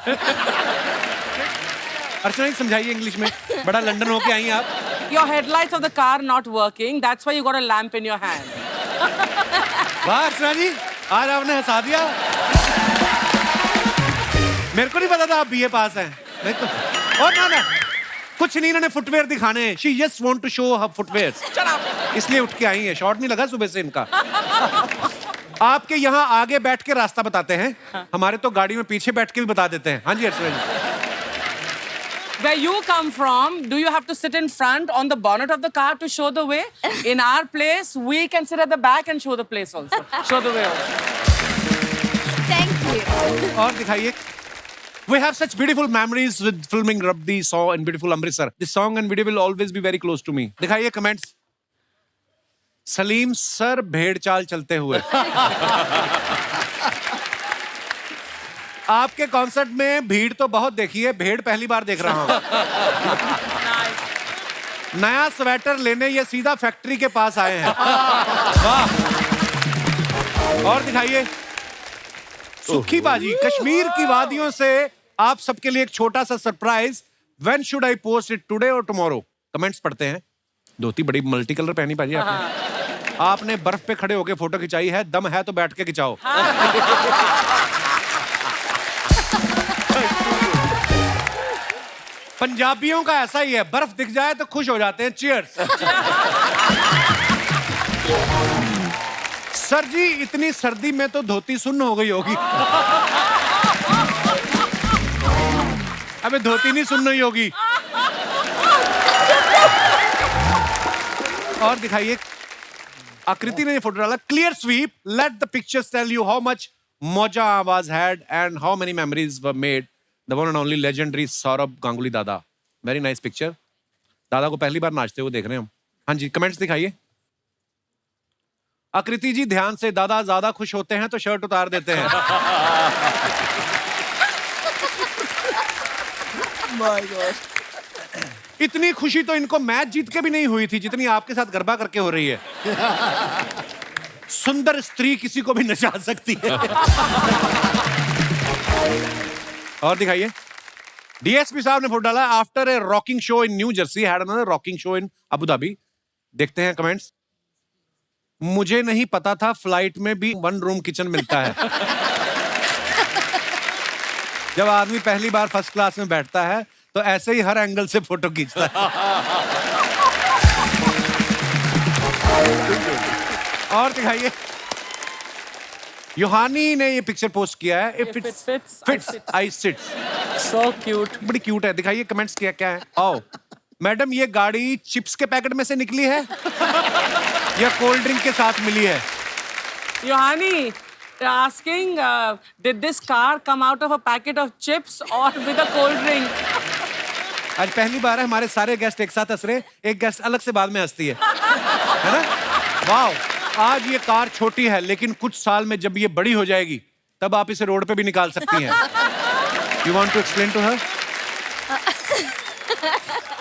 अर्चना जी समझाइए इंग्लिश में, बड़ा लंदन होके आई हैं आप। Your headlights of the car not working. That's why you got a lamp in your hand. वाह अर्चना जी, आज आपने हंसा दिया। मेरे को नहीं पता था आप बीए पास हैं। और ना कुछ नहीं, इन्होंने फुटवेयर दिखाने हैं। She just want to show her footwears. इसलिए उठ के आई हैं। शॉर्ट नहीं लगा सुबह से इनका। आपके यहाँ आगे बैठ के रास्ता बताते हैं, हमारे तो गाड़ी में पीछे बैठ के भी बता देते हैं। हाँ जी अर्चना जी। Where you come from, do you have to sit in front on the bonnet of the car to show the way? In our place, we can sit at the back and show the place also. Show the way also. Thank you. और दिखाइए। We have such beautiful memories with filming Rabdi Saw in beautiful Amritsar. This song and video will always be very close to me. दिखाइए कमेंट्स। सलीम सर भेड़ चाल चलते हुए। आपके कॉन्सर्ट में भीड़ तो बहुत देखी है, भेड़ पहली बार देख रहा हूं। नया स्वेटर लेने ये सीधा फैक्ट्री के पास आए हैं। वाह। और दिखाइए। सुखी बाजी, कश्मीर की वादियों से आप सबके लिए एक छोटा सा surprise. When should I post it, today or tomorrow? Comments पढ़ते हैं। धोती बड़ी मल्टी कलर पहनी बाजी आपने। आपने बर्फ पे खड़े होके फोटो खिंचाई है, दम है तो बैठ के खिंचाओ। पंजाबियों का ऐसा ही है, बर्फ दिख जाए तो खुश हो जाते हैं। चीयर्स। सर जी इतनी सर्दी में तो धोती सुन्न हो गई होगी। अबे धोती नहीं सुन्न ही होगी। और दिखाइए। आकृति ने ये फोटो डाला। Clear sweep, let the pictures tell you how much मौजा आवाज had and how many memories were made. The one and only legendary Saurabh Ganguly दादा। Very nice picture. दादा को पहली बार नाचते हुए देख रहे हैं हम। हाँ जी कमेंट्स दिखाइए। आकृति जी ध्यान से, दादा ज्यादा खुश होते हैं तो शर्ट उतार देते हैं। My God. इतनी खुशी तो इनको मैच जीत के भी नहीं हुई थी जितनी आपके साथ गरबा करके हो रही है। सुंदर स्त्री किसी को भी नचा सकती है। और दिखाइए। डीएसपी साहब ने फोटो डाला, after a rocking show in new Jersey had another rocking show in Abu Dhabi. देखते हैं कमेंट्स। मुझे नहीं पता था फ्लाइट में भी 1 रूम किचन मिलता है। जब आदमी पहली बार फर्स्ट क्लास में बैठता है तो ऐसे ही हर एंगल से फोटो खींचता है। और दिखाइए। योहानी ने ये पिक्चर पोस्ट किया है। If it fits I sits. So cute. बड़ी क्यूट है। दिखाइए कमेंट्स क्या है। आओ मैडम, ये गाड़ी चिप्स के पैकेट में से निकली है या कोल्ड ड्रिंक के साथ मिली है? Yohani, asking, did this car come out of a packet of chips or with a cold drink? आज पहली बार है हमारे सारे गेस्ट एक साथ हंस रहे, एक गेस्ट अलग से बाद में हंसती है ना? वाओ, आज ये कार छोटी है लेकिन कुछ साल में जब ये बड़ी हो जाएगी तब आप इसे रोड पे भी निकाल सकती हैं। You want to explain to her?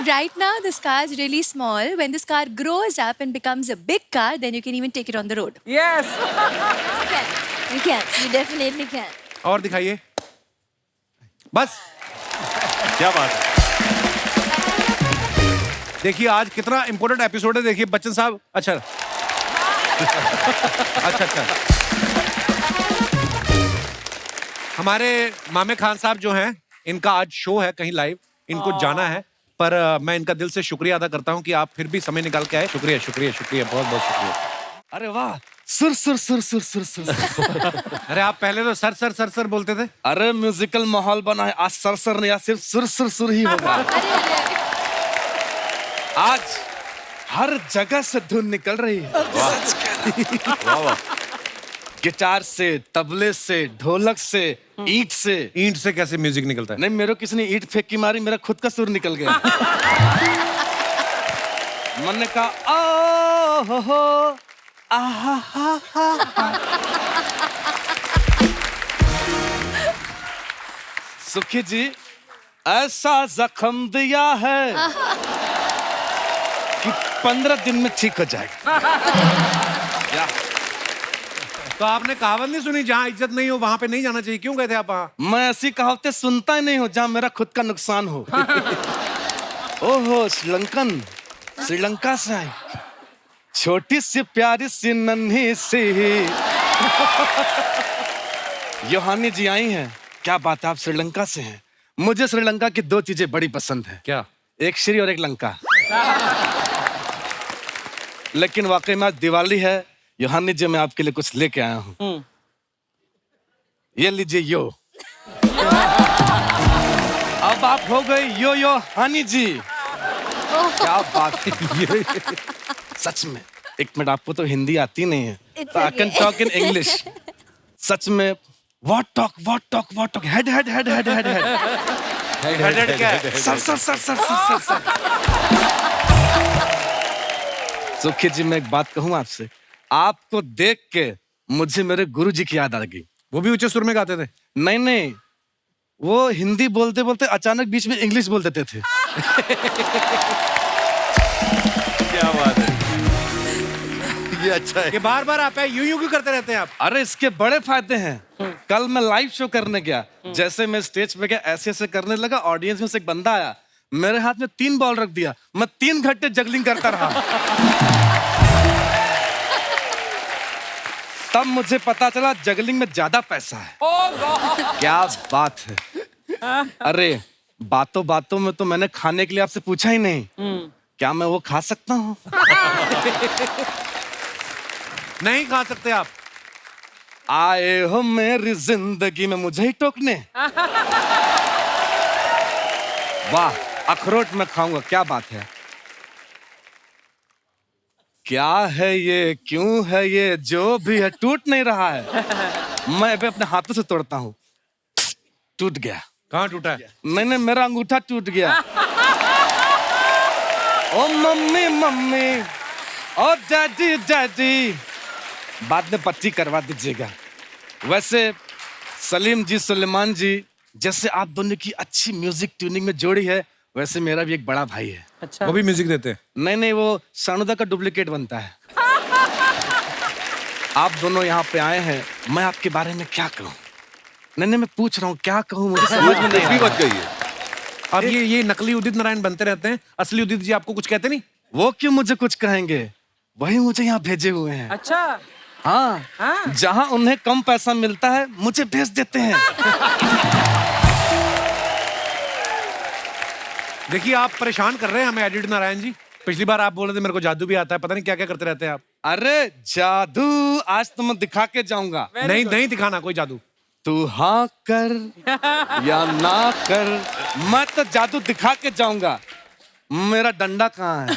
Right now, this car is really small. When this car grows up and becomes a big car, then you can even take it on the road. Yes. You can. You definitely can. और दिखाइए। बस, क्या बात है। देखिए आज कितना इंपॉर्टेंट एपिसोड है। देखिए बच्चन साहब, अच्छा अच्छा हमारे मामे खान साहब जो हैं, इनका आज शो है कहीं लाइव, इनको जाना है, पर मैं इनका दिल से शुक्रिया अदा करता हूं कि आप फिर भी समय निकाल के आए। शुक्रिया शुक्रिया शुक्रिया, बहुत बहुत शुक्रिया। अरे वाह, सुर सुर सुर सुर सुर सुर। अरे आप पहले तो सर सर सर सर बोलते थे। अरे म्यूजिकल माहौल बना है, आज सर सर नहीं, आज सिर्फ सुर सुर सुर ही होगा। आज हर जगह से धुन निकल रही है। गिटार से, तबले से, ढोलक से, ईंट से। ईंट से कैसे म्यूजिक निकलता है? नहीं, मेरे को किसी ने ईंट फेंक की मारी, मेरा खुद का सुर निकल गया। मन ने कहा ओ हो आहा हा हा। सुखी जी, ऐसा जख्म दिया है कि 15 दिन में ठीक हो जाएगा। तो आपने कहावत नहीं सुनी, जहाँ इज्जत नहीं हो वहां पे नहीं जाना चाहिए? क्यों गए थे आप वहां? मैं ऐसी कहावतें सुनता ही नहीं हूँ जहाँ मेरा खुद का नुकसान हो। ओहो, श्रीलंका से आई, छोटी सी प्यारी सी नन्ही सी योहानी जी आई हैं। क्या बात है, आप श्रीलंका से हैं? मुझे श्रीलंका की 2 चीजें बड़ी पसंद है। क्या? एक श्री और एक लंका। लेकिन वाकई में आज दिवाली है। योहानी जी, मैं आपके लिए कुछ लेके आया हूँ। ये लीजिए यो। अब आप हो गए यो यो हानी जी। क्या बात है। सच में, एक मिनट, आपको तो हिंदी आती नहीं है, तो I can talk in English. सच में, what talk head head head head head head head क्या है? Sir sir sir sir sir sir. Sukhi ji, मैं एक बात कहूँ आपसे, आपको देख के मुझे मेरे गुरुजी की याद आ गई। वो भी ऊंचे सुर में गाते थे? नहीं, वो हिंदी बोलते बोलते अचानक बीच में इंग्लिश बोल देते थे। क्या बात है, ये अच्छा है। ये बार बार आप यूं क्यों करते रहते हैं आप? अरे इसके बड़े फायदे हैं। कल मैं लाइव शो करने गया, जैसे मैं स्टेज पे गया ऐसे ऐसे करने लगा, ऑडियंस में से एक बंदा आया, मेरे हाथ में 3 बॉल रख दिया, मैं 3 घंटे जगलिंग करता रहा। तब मुझे पता चला जगलिंग में ज्यादा पैसा है। क्या बात है। अरे बातों बातों में तो मैंने खाने के लिए आपसे पूछा ही नहीं, क्या मैं वो खा सकता हूँ? नहीं खा सकते आप। आए हो मेरी जिंदगी में मुझे ही टोकने। वाह, अखरोट में खाऊंगा, क्या बात है। क्या है ये, क्यों है ये, जो भी है टूट नहीं रहा है। मैं अभी अपने हाथों से तोड़ता हूँ। टूट गया। कहाँ टूटा है? नहीं, मेरा अंगूठा टूट गया। ओ मम्मी मम्मी, ओ डैडी डैडी, बाद में पट्टी करवा दीजिएगा। वैसे सलीम जी, सुलेमान जी, जैसे आप दोनों की अच्छी म्यूजिक ट्यूनिंग में जोड़ी है, वैसे मेरा भी एक बड़ा भाई है। अच्छा। वो भी म्यूजिक देते हैं। नहीं नहीं, वो शानुदा का डुप्लीकेट बनता है। आप दोनों यहाँ पे आए हैं, मैं आपके बारे में क्या कहूँ? नहीं, मैं पूछ रहा हूँ क्या कहूँ, मुझे समझ में नहीं बात कही है। अब ये नकली उदित नारायण बनते रहते हैं, असली उदित जी आपको कुछ कहते नहीं? वो क्यों मुझे कुछ कहेंगे? वही मुझे यहाँ भेजे हुए हैं। अच्छा। हाँ, जहाँ उन्हें कम पैसा मिलता है मुझे भेज देते हैं। देखिए आप परेशान कर रहे हैं हमें एडिट नारायण जी। पिछली बार आप बोल रहे थे मेरे को जादू भी आता है, पता नहीं क्या क्या करते रहते हैं आप। अरे जादू आज तो मैं दिखा के जाऊंगा। नहीं दिखाना कोई जादू। तू हाँ कर या ना कर, मैं तो जादू दिखा के जाऊंगा। मेरा डंडा कहाँ है?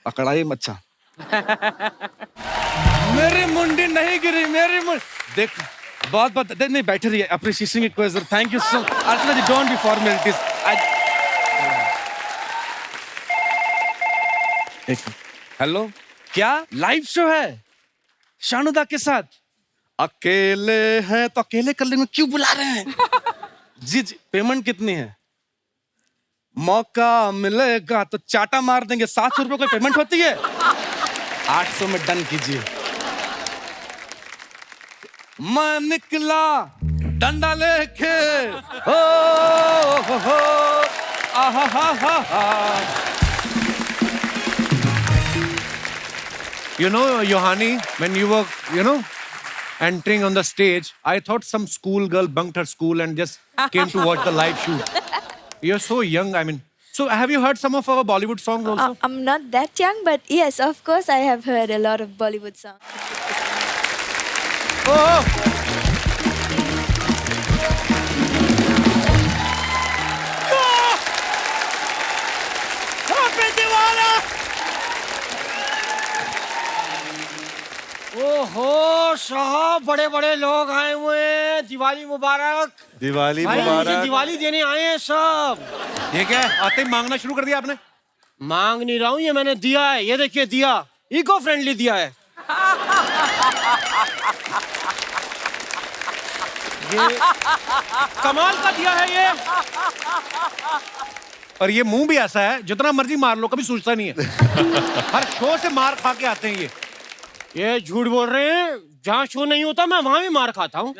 पकड़ाई मच्छा। मेरी मुंडी नहीं गिरी, मेरी मुंडी देख। बहुत नहीं, बैठे रहिए। अप्रिसिएशन की कोई जरूरत। Thank you so much. Archana ji, don't be formalities. Hello, क्या लाइव शो है शानुदा के साथ? अकेले हैं तो अकेले कर लेंगे, क्यों बुला रहे हैं? जी, पेमेंट कितनी है? मौका मिलेगा तो चाटा मार देंगे। 700 रुपए कोई पेमेंट होती है? 800 में डन कीजिए। मैं निकला डंडा लेके, हो आहा हा। You know, Yohani, when you were, entering on the stage, I thought some school girl bunked her school and just came to watch the live shoot. You're so young, I mean. So have you heard some of our Bollywood songs also? I'm not that young, but yes, of course, I have heard a lot of Bollywood songs. Oh! ओहो साहब, बड़े बड़े लोग आए हुए हैं। दिवाली मुबारक। दिवाली भाई, मुझे मुबारक। दिवाली देने आए हैं सब। ये क्या है? आते ही मांगना शुरू कर दिया आपने? मांग नहीं रहा हूँ, ये मैंने दिया है। ये देखिए, दिया इको फ्रेंडली दिया है। ये कमाल का दिया है ये। और ये मुंह भी ऐसा है, जितना मर्जी मार लो कभी सूझता नहीं है। हर शो से मार खा के आते हैं ये झूठ बोल रहे हैं। जहाँ शो नहीं होता मैं वहां भी मार खाता हूँ।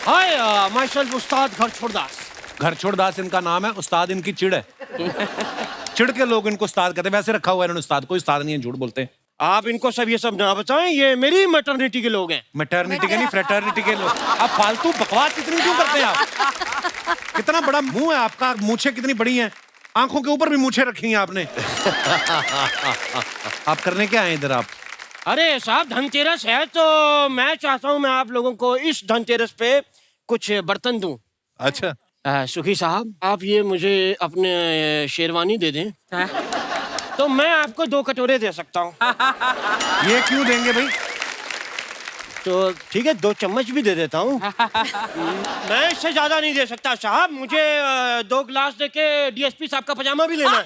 हाय, माइसेल्फ उस्ताद घर छोड़दास। घर छोड़दास इनका नाम है, उस्ताद इनकी चिड़ है। चिड़ के लोग इनको उस्ताद कहते हैं। वैसे रखा हुआ है इन्होंने उस्ताद, कोई उस्ताद नहीं है, झूठ बोलते हैं। आप इनको सब ये सब ना बताएं, ये मेरी मैटरनिटी के लोग हैं। मैटरनिटी के नहीं, फ्रेटर्निटी के लोग। आप फालतू बकवास इतनी क्यों करते हैं आप? कितना बड़ा मुंह है आपका, मूछें कितनी बड़ी हैं, आंखों के ऊपर भी मूछें रखी हैं आपने। आप करने क्या आए इधर आप? अरे साहब, धनतेरस है तो मैं चाहता हूँ मैं आप लोगों को इस धनतेरस पे कुछ बर्तन दूं। अच्छा। सुखी साहब, आप ये मुझे अपने शेरवानी दे दें तो मैं आपको 2 कटोरे दे सकता हूँ। ये क्यों देंगे भाई? तो ठीक है, 2 चम्मच भी दे देता हूँ। मैं इससे ज्यादा नहीं दे सकता साहब। मुझे 2 गिलास देके डीएसपी साहब का पजामा भी लेना है।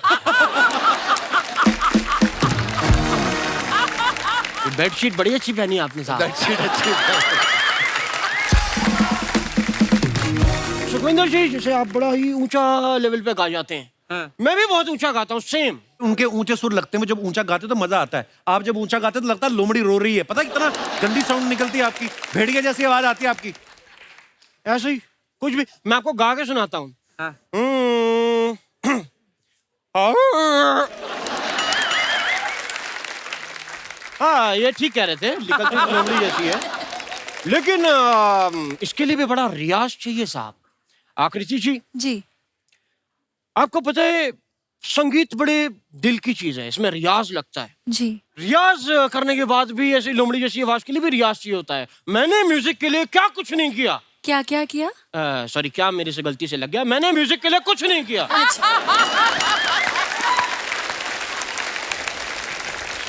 बेडशीट बड़ी अच्छी पहनी आपने साहब। बेडशीट अच्छी। सुखविंदर जी, जैसे आप बड़ा ही ऊंचा लेवल पे गा जाते हैं, मैं भी बहुत ऊंचा गाता हूँ, सेम। उनके ऊंचे सुर लगते हैं, जब ऊंचा गाते तो मजा आता है। आप जब ऊंचा गाते तो लगता है लोमड़ी रो रही है। पता है कितना गंदी साउंड निकलती है आपकी, भेड़िया जैसी आवाज आती है आपकी। ऐसे ही कुछ भी मैं आपको गा के सुनाता हूँ। हाँ, ये ठीक कह रहे थे, निकलती तो लोमड़ी जैसी है, लेकिन इसके लिए भी बड़ा रियाज चाहिए साहब। आकृति जी, आपको पता है संगीत बड़े दिल की चीज है, इसमें रियाज लगता है जी। रियाज करने के बाद भी ऐसी लोमड़ी जैसी आवाज के लिए भी रियाज चाहिए होता है। मैंने म्यूजिक के लिए क्या कुछ नहीं किया। क्या क्या किया? सॉरी, क्या मेरे से गलती से लग गया। मैंने म्यूजिक के लिए कुछ नहीं किया।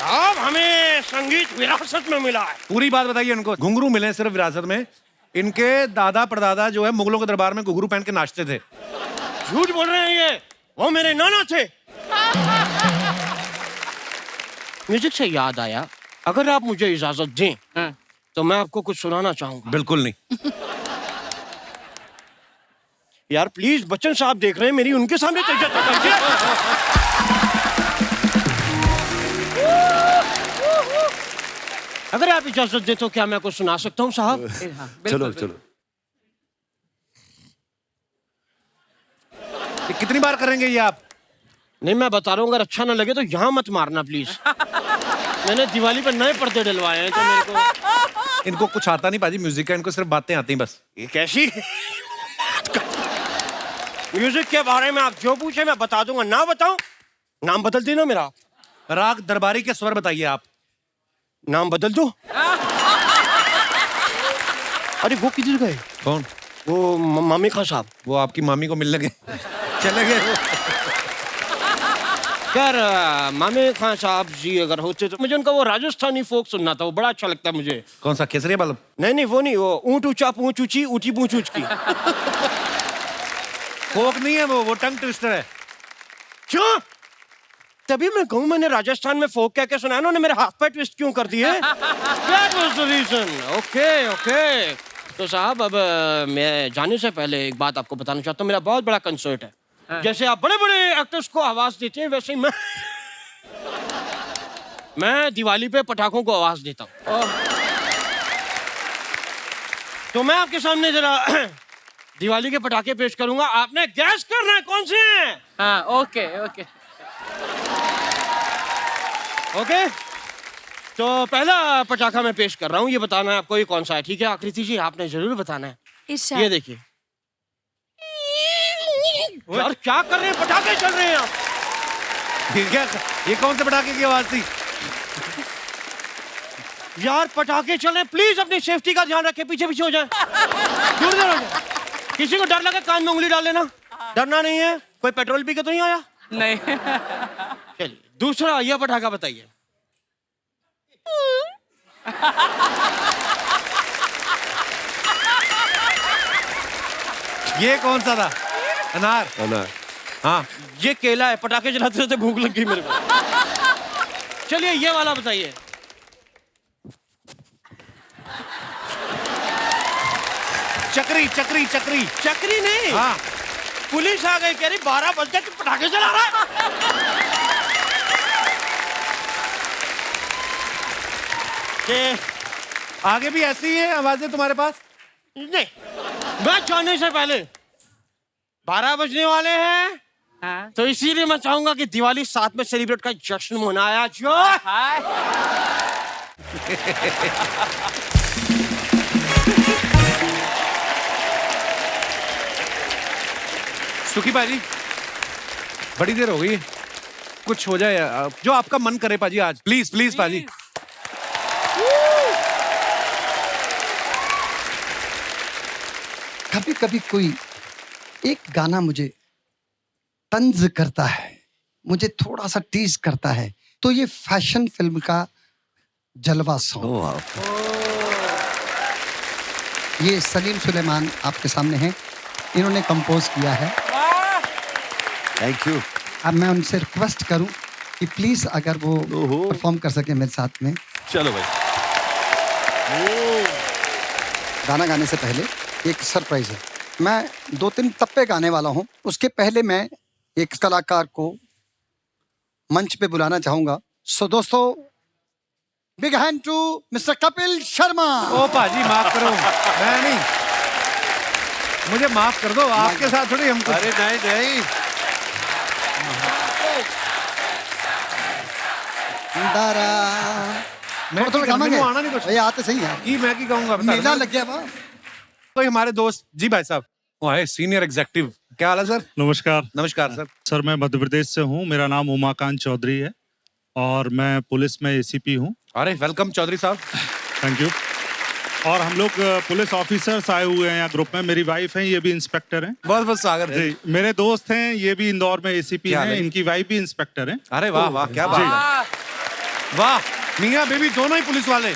अब हमें संगीत विरासत में मिला है। पूरी बात बताइए उनको। घुंघरू मिले सिर्फ विरासत में। इनके दादा परदादा जो है मुगलों के दरबार में घुंघरू पहन के नाचते थे। झूठ बोल रहे हैं ये, वो मेरे नाना थे। म्यूजिक से याद आया, अगर आप मुझे इजाजत दें तो मैं आपको कुछ सुनाना चाहूंगा। बिल्कुल नहीं। यार प्लीज बच्चन साहब देख रहे हैं मेरी, उनके सामने तो इज्जत मत कीजिए। अगर आप इजाजत दे तो क्या मैं कुछ सुना सकता हूँ साहब? चलो चलो। ये कितनी बार करेंगे ये आप? नहीं मैं बता रहा हूँ, अगर अच्छा ना लगे तो यहाँ मत मारना प्लीज। मैंने दिवाली पर नए पर्दे डलवाए हैं तो मेरे को। इनको कुछ आता नहीं पाजी म्यूजिक का, इनको सिर्फ बातें आती हैं बस। ये कैसी म्यूजिक के बारे में आप जो पूछे मैं बता दूंगा, ना बताऊं नाम बदल देना मेरा। राग दरबारी के स्वर बताइए आप। नाम बदल दो। अरे वो किधर गए? कौन? वो मामी खान साहब। वो आपकी मामी को मिलने गए, चले गए वो। यार मामी खान साहब जी अगर होते तो मुझे उनका वो राजस्थानी फोक सुनना था, वो बड़ा अच्छा लगता है मुझे। कौन सा? केसरिया बालम? नहीं नहीं वो नहीं, वो ऊंट ऊंचा पूंछ ऊंची ऊंची पूंछ ऊंच की। फोक नहीं है वो टंग ट्विस्टर है। क्यों? तभी मैं कहूँ मैंने राजस्थान में फोक कह के सुना, उन्होंने मेरे हाथ पे ट्विस्ट क्यों कर दिए? That was the reason. Okay okay. तो साहब अब मैं जाने से पहले एक बात आपको बताना चाहता हूँ, मेरा बहुत बड़ा कंसर्ट है। जैसे आप बड़े बड़े एक्टर्स को आवाज देते हैं वैसे ही मैं दिवाली पे पटाखों को आवाज देता हूँ। तो मैं आपके सामने जरा दिवाली के पटाखे पेश करूंगा, आपने गैस करना है कौन से हैं। हाँ ओके ओके ओके। तो पहला पटाखा मैं पेश कर रहा हूँ, ये बताना है आपको ये कौन सा है, ठीक है? आकृति जी आपने जरूर बताना है। इरशाद। ये देखिए। यार क्या कर रहे हैं, पटाखे चल रहे हैं आप। ये कौन से पटाखे की आवाज थी? यार पटाखे चल रहे हैं, प्लीज अपनी सेफ्टी का ध्यान रखें, पीछे पीछे हो जाए, दूर दूर हो जाए। किसी को डर लगे कान में उंगली डाल लेना, डरना नहीं है। कोई पेट्रोल पी के तो नहीं आया? नहीं। चलिए दूसरा ये पटाखा बताइए। ये कौन सा था? अनार? अनार। हाँ ये केला है, पटाखे जलाते रहते भूख लग गई मेरे को। चलिए ये वाला बताइए। चक्री चक्री चक्री। चक्री नहीं। हाँ पुलिस आ गई, कह रही 12 बज गए, तू पटाखे चला रहा है। कि आगे भी ऐसी ही है आवाजें तुम्हारे पास? नहीं मैं जाने से पहले 12 बजने वाले हैं। हाँ? तो इसीलिए मैं चाहूंगा कि दिवाली साथ में सेलिब्रेट का जश्न मनाया जो। सुखी पाजी बड़ी देर हो गई, कुछ हो जाए जो आपका मन करे पाजी आज, प्लीज प्लीज पाजी। कभी कभी कोई एक गाना मुझे तंज करता है, मुझे थोड़ा सा टीज करता है, तो ये फैशन फिल्म का जलवा सॉन्ग। ये सलीम सुलेमान आपके सामने हैं, इन्होंने कंपोज किया है। Thank you. अब मैं उनसे रिक्वेस्ट करूं कि प्लीज अगर वो परफॉर्म कर सके मेरे साथ में। चलो भाई। गाना गाने से पहले एक सरप्राइज है। मैं 2-3 टप्पे गाने वाला हूं, उसके पहले मैं एक कलाकार को मंच पे बुलाना चाहूंगा। सो दोस्तों, big hand to mister Kapil Sharma. ओ पाजी माफ करो, मैं नहीं, मुझे माफ कर दो, आपके साथ थोड़ी हम। अरे नहीं नहीं, मैं थोड़ा गावांगे, आना नहीं कुछ भैया आते सही है। की मैं की कहूंगा, मेला लग गया वहाँ। कोई हमारे दोस्त जी भाई साहब वो है सीनियर एग्जीक्यूटिव। क्या हाल है सर? नमस्कार। नमस्कार सर। सर मैं मध्य प्रदेश से हूँ, मेरा नाम उमाकांत चौधरी है और मैं पुलिस में एसीपी हूँ। अरे वेलकम चौधरी साहब। Thank you. और हम लोग पुलिस ऑफिसर्स आए हुए हैं यहाँ ग्रुप में। मेरी वाइफ है, ये भी इंस्पेक्टर हैं। बहुत बहुत स्वागत है। जी, मेरे दोस्त हैं, ये भी इंदौर में एसीपी हैं, इनकी वाइफ भी इंस्पेक्टर हैं। अरे वाह वाह, क्या बात है, वाह, मियां बीवी दोनों ही पुलिस वाले।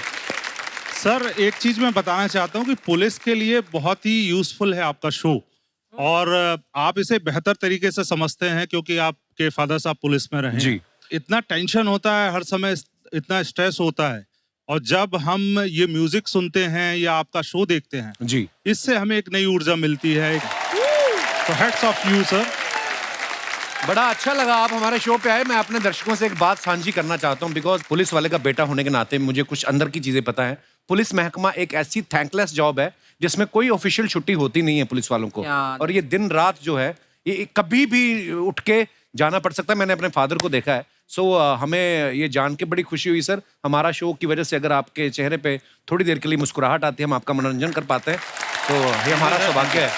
सर एक चीज मैं बताना चाहता हूँ कि पुलिस के लिए बहुत ही यूजफुल है आपका शो, और आप इसे बेहतर तरीके से समझते हैं क्योंकि आपके फादर साहब पुलिस में रहे। जी। इतना टेंशन होता है हर समय, इतना स्ट्रेस होता है, और जब हम ये म्यूजिक सुनते हैं या आपका शो देखते हैं जी, इससे हमें एक नई ऊर्जा मिलती है, तो हेड्स ऑफ यू सर। बड़ा अच्छा लगा आप हमारे शो पे आए। मैं अपने दर्शकों से एक बात साझी करना चाहता हूँ, बिकॉज पुलिस वाले का बेटा होने के नाते मुझे कुछ अंदर की चीजें पता है। पुलिस महकमा एक ऐसी थैंकलेस जॉब है जिसमें कोई ऑफिशियल छुट्टी होती नहीं है पुलिस वालों को, और ये दिन रात जो है ये कभी भी उठ के जाना पड़ सकता है। मैंने अपने फादर को देखा है। सो हमें ये जान के बड़ी खुशी हुई सर, हमारा शो की वजह से अगर आपके चेहरे पे थोड़ी देर के लिए मुस्कुराहट आती है, हम आपका मनोरंजन कर पाते हैं, तो ये हमारा सौभाग्य है।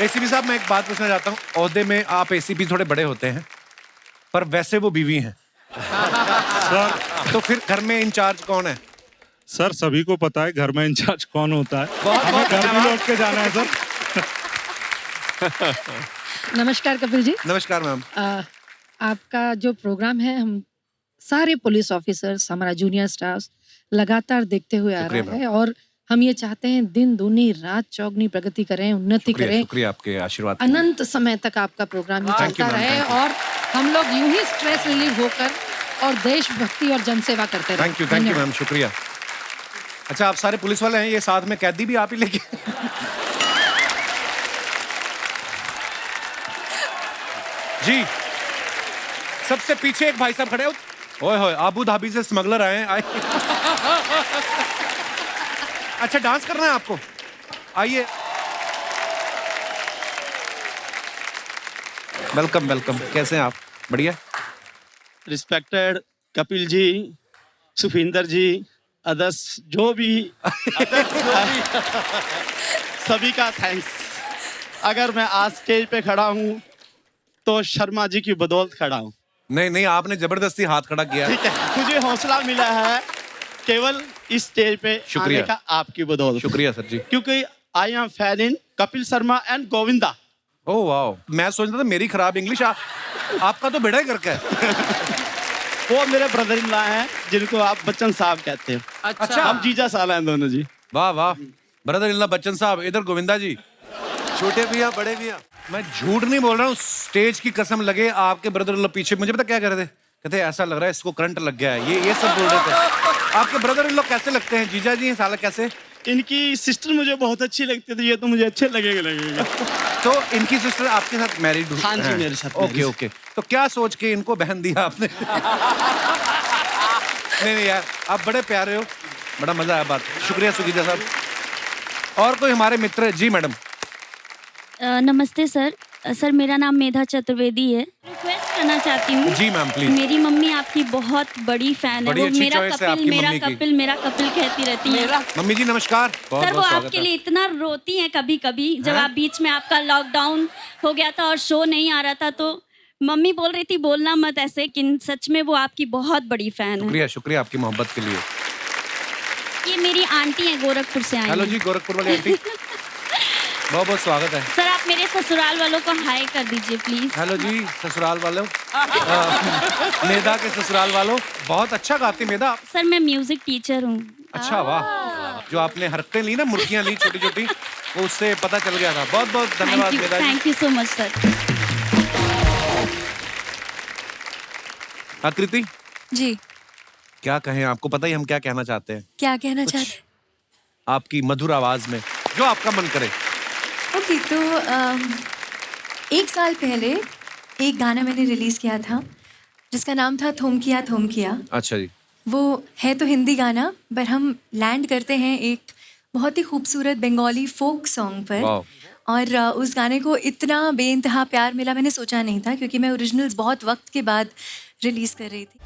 एसीपी साहब, मैं एक बात पूछना चाहता हूँ। ओहदे में आप एसीपी थोड़े बड़े होते हैं, पर वैसे वो बीवी हैं सर। तो फिर घर में इंचार्ज कौन है? सर सभी को पता है घर में इंचार्ज कौन होता है। बहुत हमें बहुत घर भी लौट के जाना है सर। नमस्कार कपिल जी। नमस्कार मैम। आपका जो प्रोग्राम है, हम सारे पुलिस ऑफिसर्स, हमारा जूनियर स्टाफ लगातार देखते हुए आ रहा है, और हम ये चाहते हैं दिन दूनी रात चौगनी प्रगति करें, उन्नति करें। शुक्रिया आपके आशीर्वाद के लिए। अनंत समय तक आपका प्रोग्राम ये Thank you, चलता ma'am, रहे, thank you. और हम लोग यूं ही स्ट्रेस रिलीव होकर और देशभक्ति और जनसेवा करते रहे। थैंक यू मैम, शुक्रिया। अच्छा, आप सारे पुलिस वाले हैं, ये साथ में कैदी भी आप ही लेके जी। सबसे पीछे एक भाई साहब खड़े हो। ओए होए, अबू धाबी से स्मगलर आए हैं। अच्छा, डांस करना है आपको? आइए। Welcome welcome. कैसे हैं आप? बढ़िया। रिस्पेक्टेड कपिल जी, सुखविंदर जी, अदर्स जो भी सभी का थैंक्स। अगर मैं आज स्टेज पे खड़ा हूँ तो शर्मा जी की बदौलत खड़ा हूँ। नहीं नहीं, आपने जबरदस्ती हाथ खड़ा किया। ठीक है, मुझे हौसला मिला है केवल इस स्टेज पे आने का आपकी बदौलत। शुक्रिया सर जी। क्योंकि I am fan in Kapil Sharma and Govinda. ओह वाह, मैं सोच रहा था मेरी खराब इंग्लिश आपका तो बेड़ा ही करके है। वो मेरे ब्रदर इन लॉ हैं जिनको आप बच्चन साहब कहते हैं। अच्छा। हम जीजा साला हैं दोनों जी। वाह वाह, ब्रदर इन लॉ बच्चन साहब, इधर गोविंदा जी। छोटे भैया बड़े भैया। मैं झूठ नहीं बोल रहा हूँ, स्टेज की कसम लगे आपके ब्रदर इन लॉ पीछे मुझे पता क्या कह रहे थे, कहते ऐसा लग रहा है इसको करंट लग गया है, ये सब बोल रहे थे। आपके ब्रदर इन लॉ कैसे लगते हैं? जीजा जी साला कैसे? इनकी सिस्टर मुझे बहुत अच्छी लगती है, तो ये तो मुझे अच्छे लगेगा। तो इनकी सिस्टर आपके साथ मैरिड? हाँ जी, मेरे साथ। Okay okay. तो क्या सोच के इनको बहन दिया आपने? नहीं यार, आप बड़े प्यारे हो, बड़ा मजा आया बात। शुक्रिया सुगीजा साहब। और कोई हमारे मित्र? जी मैडम। नमस्ते सर। सर मेरा नाम मेधा चतुर्वेदी है। रिक्वेस्ट करना चाहती हूँ। जी मैम प्लीज। मेरी मम्मी आपकी बहुत बड़ी फैन है। वो मेरा कपिल कहती रहती है। मम्मी जी नमस्कार। सर वो आपके लिए इतना रोती हैं कभी कभी, जब आप बीच में आपका लॉकडाउन हो गया था और शो नहीं आ रहा था, तो मम्मी बोल रही थी बोलना मत ऐसे, लेकिन सच में वो आपकी बहुत बड़ी फैन है। शुक्रिया शुक्रिया आपकी मोहब्बत के लिए। ये मेरी आंटी है, गोरखपुर से आई। हेलो जी, गोरखपुर वाली आंटी, बहुत बहुत स्वागत है। सर आप मेरे ससुराल वालों को हाय कर दीजिए प्लीज। हेलो जी ससुराल वालों, मेधा के ससुराल वालों। बहुत अच्छा गाती मेधा। सर मैं म्यूजिक टीचर हूँ। अच्छा वाह, जो आपने हरकतें ली ना, मुर्गियां ली छोटी छोटी, वो उससे पता चल गया था। बहुत बहुत धन्यवाद Medha ji. Thank you so much sir. Akriti ji. क्या कहें, आपको पता ही हम क्या कहना चाहते हैं। क्या कहना चाहते हैं? आपकी मधुर आवाज में जो आपका मन करे। ओके, तो 1 साल पहले एक गाना मैंने रिलीज किया था जिसका नाम था थोमकिया थोमकिया। अच्छा जी। वो है तो हिंदी गाना, पर हम लैंड करते हैं एक बहुत ही खूबसूरत बंगाली फोक सॉन्ग पर। और उस गाने को इतना बेइंतहा प्यार मिला, मैंने सोचा नहीं था, क्योंकि मैं ओरिजिनल्स बहुत वक्त के बाद रिलीज कर रही थी।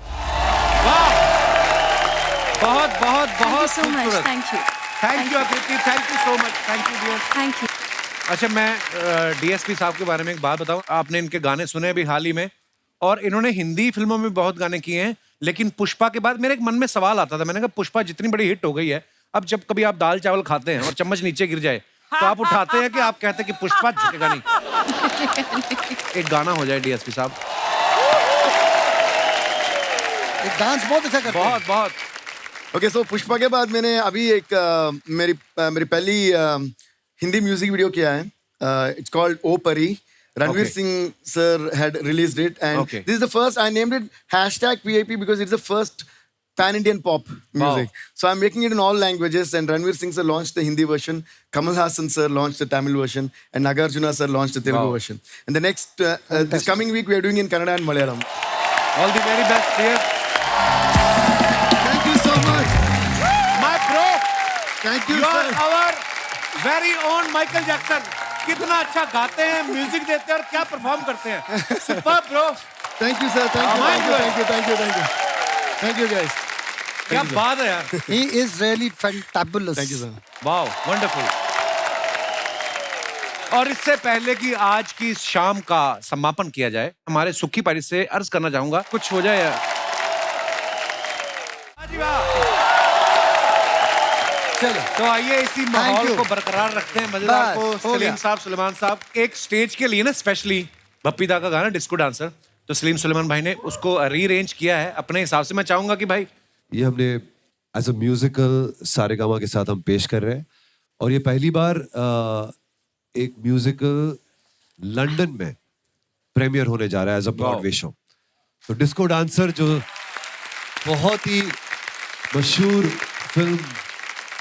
बहुत बहुत बहुत so much. Thank you Akriti, thank you so much. Thank you dear. Thank you. अच्छा, मैं डीएसपी साहब के बारे में एक बात बताऊं। आपने इनके गाने सुने अभी हाल ही में, और इन्होंने हिंदी फिल्मों में बहुत गाने किए हैं, लेकिन पुष्पा के बाद मेरे एक मन में सवाल आता था। मैंने कहा पुष्पा जितनी बड़ी हिट हो गई है, अब जब कभी आप दाल चावल खाते हैं और चम्मच नीचे गिर जाए, तो आप उठाते हैं कि आप कहते हैं कि पुष्पा झुकेगा नहीं? एक गाना हो जाए डीएसपी साहब। एक डांस बहुत अच्छा करते हैं। बहुत ओके, सो पुष्पा के बाद मैंने अभी एक मेरी पहली हिंदी म्यूजिक वीडियो किया है। इट्स कॉल्ड ओ परी। Ranveer Singh sir had released it, and this is the first. I named it #VIP because it's the first pan-Indian pop music. So I'm making it in all languages. And Ranveer Singh sir launched the Hindi version, Kamal Hassan sir launched the Tamil version, and Nagarjuna sir launched the Telugu version. And the next, this coming week, we are doing in Kannada and Malayalam. All the very best, dear. Thank you so much. My bro. Thank you, You are sir. our very own Michael Jackson. कितना अच्छा गाते हैं, म्यूजिक देते हैं और क्या परफॉर्म करते हैं. Superb, bro. Thank you, sir. Thank you. Thank you. Thank you. Thank you. Thank you. Thank you, guys. क्या बात है यार. He is really fantabulous. Thank you, sir. Wow, wonderful. और इससे पहले कि आज की शाम का समापन किया जाए, हमारे सुखी पारी से अर्ज करना चाहूंगा, कुछ हो जाए यार. चलो तो आइए इसी माहौल को बरकरार रखते हैं. मजेदार को सलीम साहब, सुलेमान साहब, एक स्टेज के लिए ना स्पेशली बप्पी दा का गाना डिस्को डांसर, तो सलीम सुलेमान भाई ने उसको रीअरेंज किया है अपने हिसाब से. मैं चाहूंगा कि भाई ये हमने एज अ म्यूजिकल सारेगामा के साथ हम पेश कर रहे हैं और ये पहली बार एक म्यूजिकल लंदन में प्रीमियर होने जा रहा है एज अ ब्रॉडवे शो. तो डिस्को डांसर जो बहुत ही मशहूर फिल्म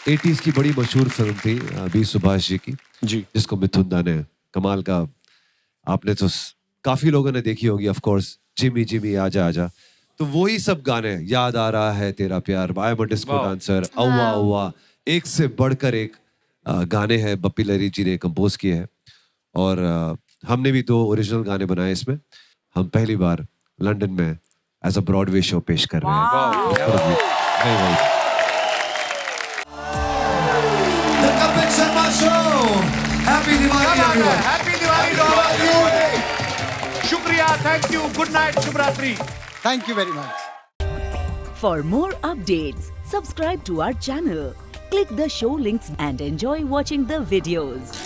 80s की बड़ी मशहूर फिल्म थी बी सुभाष जी की, जिसको मिथुन दा ने कमाल का, आपने तो काफी लोगों ने देखी होगी ऑफ कोर्स, जिमी जिमी आजा आजा. तो वही सब गाने, याद आ रहा है तेरा प्यार, I am a disco dancer, औवा औवा, एक से बढ़कर एक गाने हैं बप्पी लहरी जी ने कंपोज किए हैं. और हमने भी 2 ओरिजिनल गाने बनाए इसमें. हम पहली बार लंदन में एज अ ब्रॉडवे शो पेश कर रहे हैं. Happy Diwali everyone. Happy Diwali to all you. शुक्रिया, थैंक यू, गुड नाइट, शुभ रात्रि. Thank you very much. For more updates, subscribe to our channel, click the show links and enjoy watching the videos.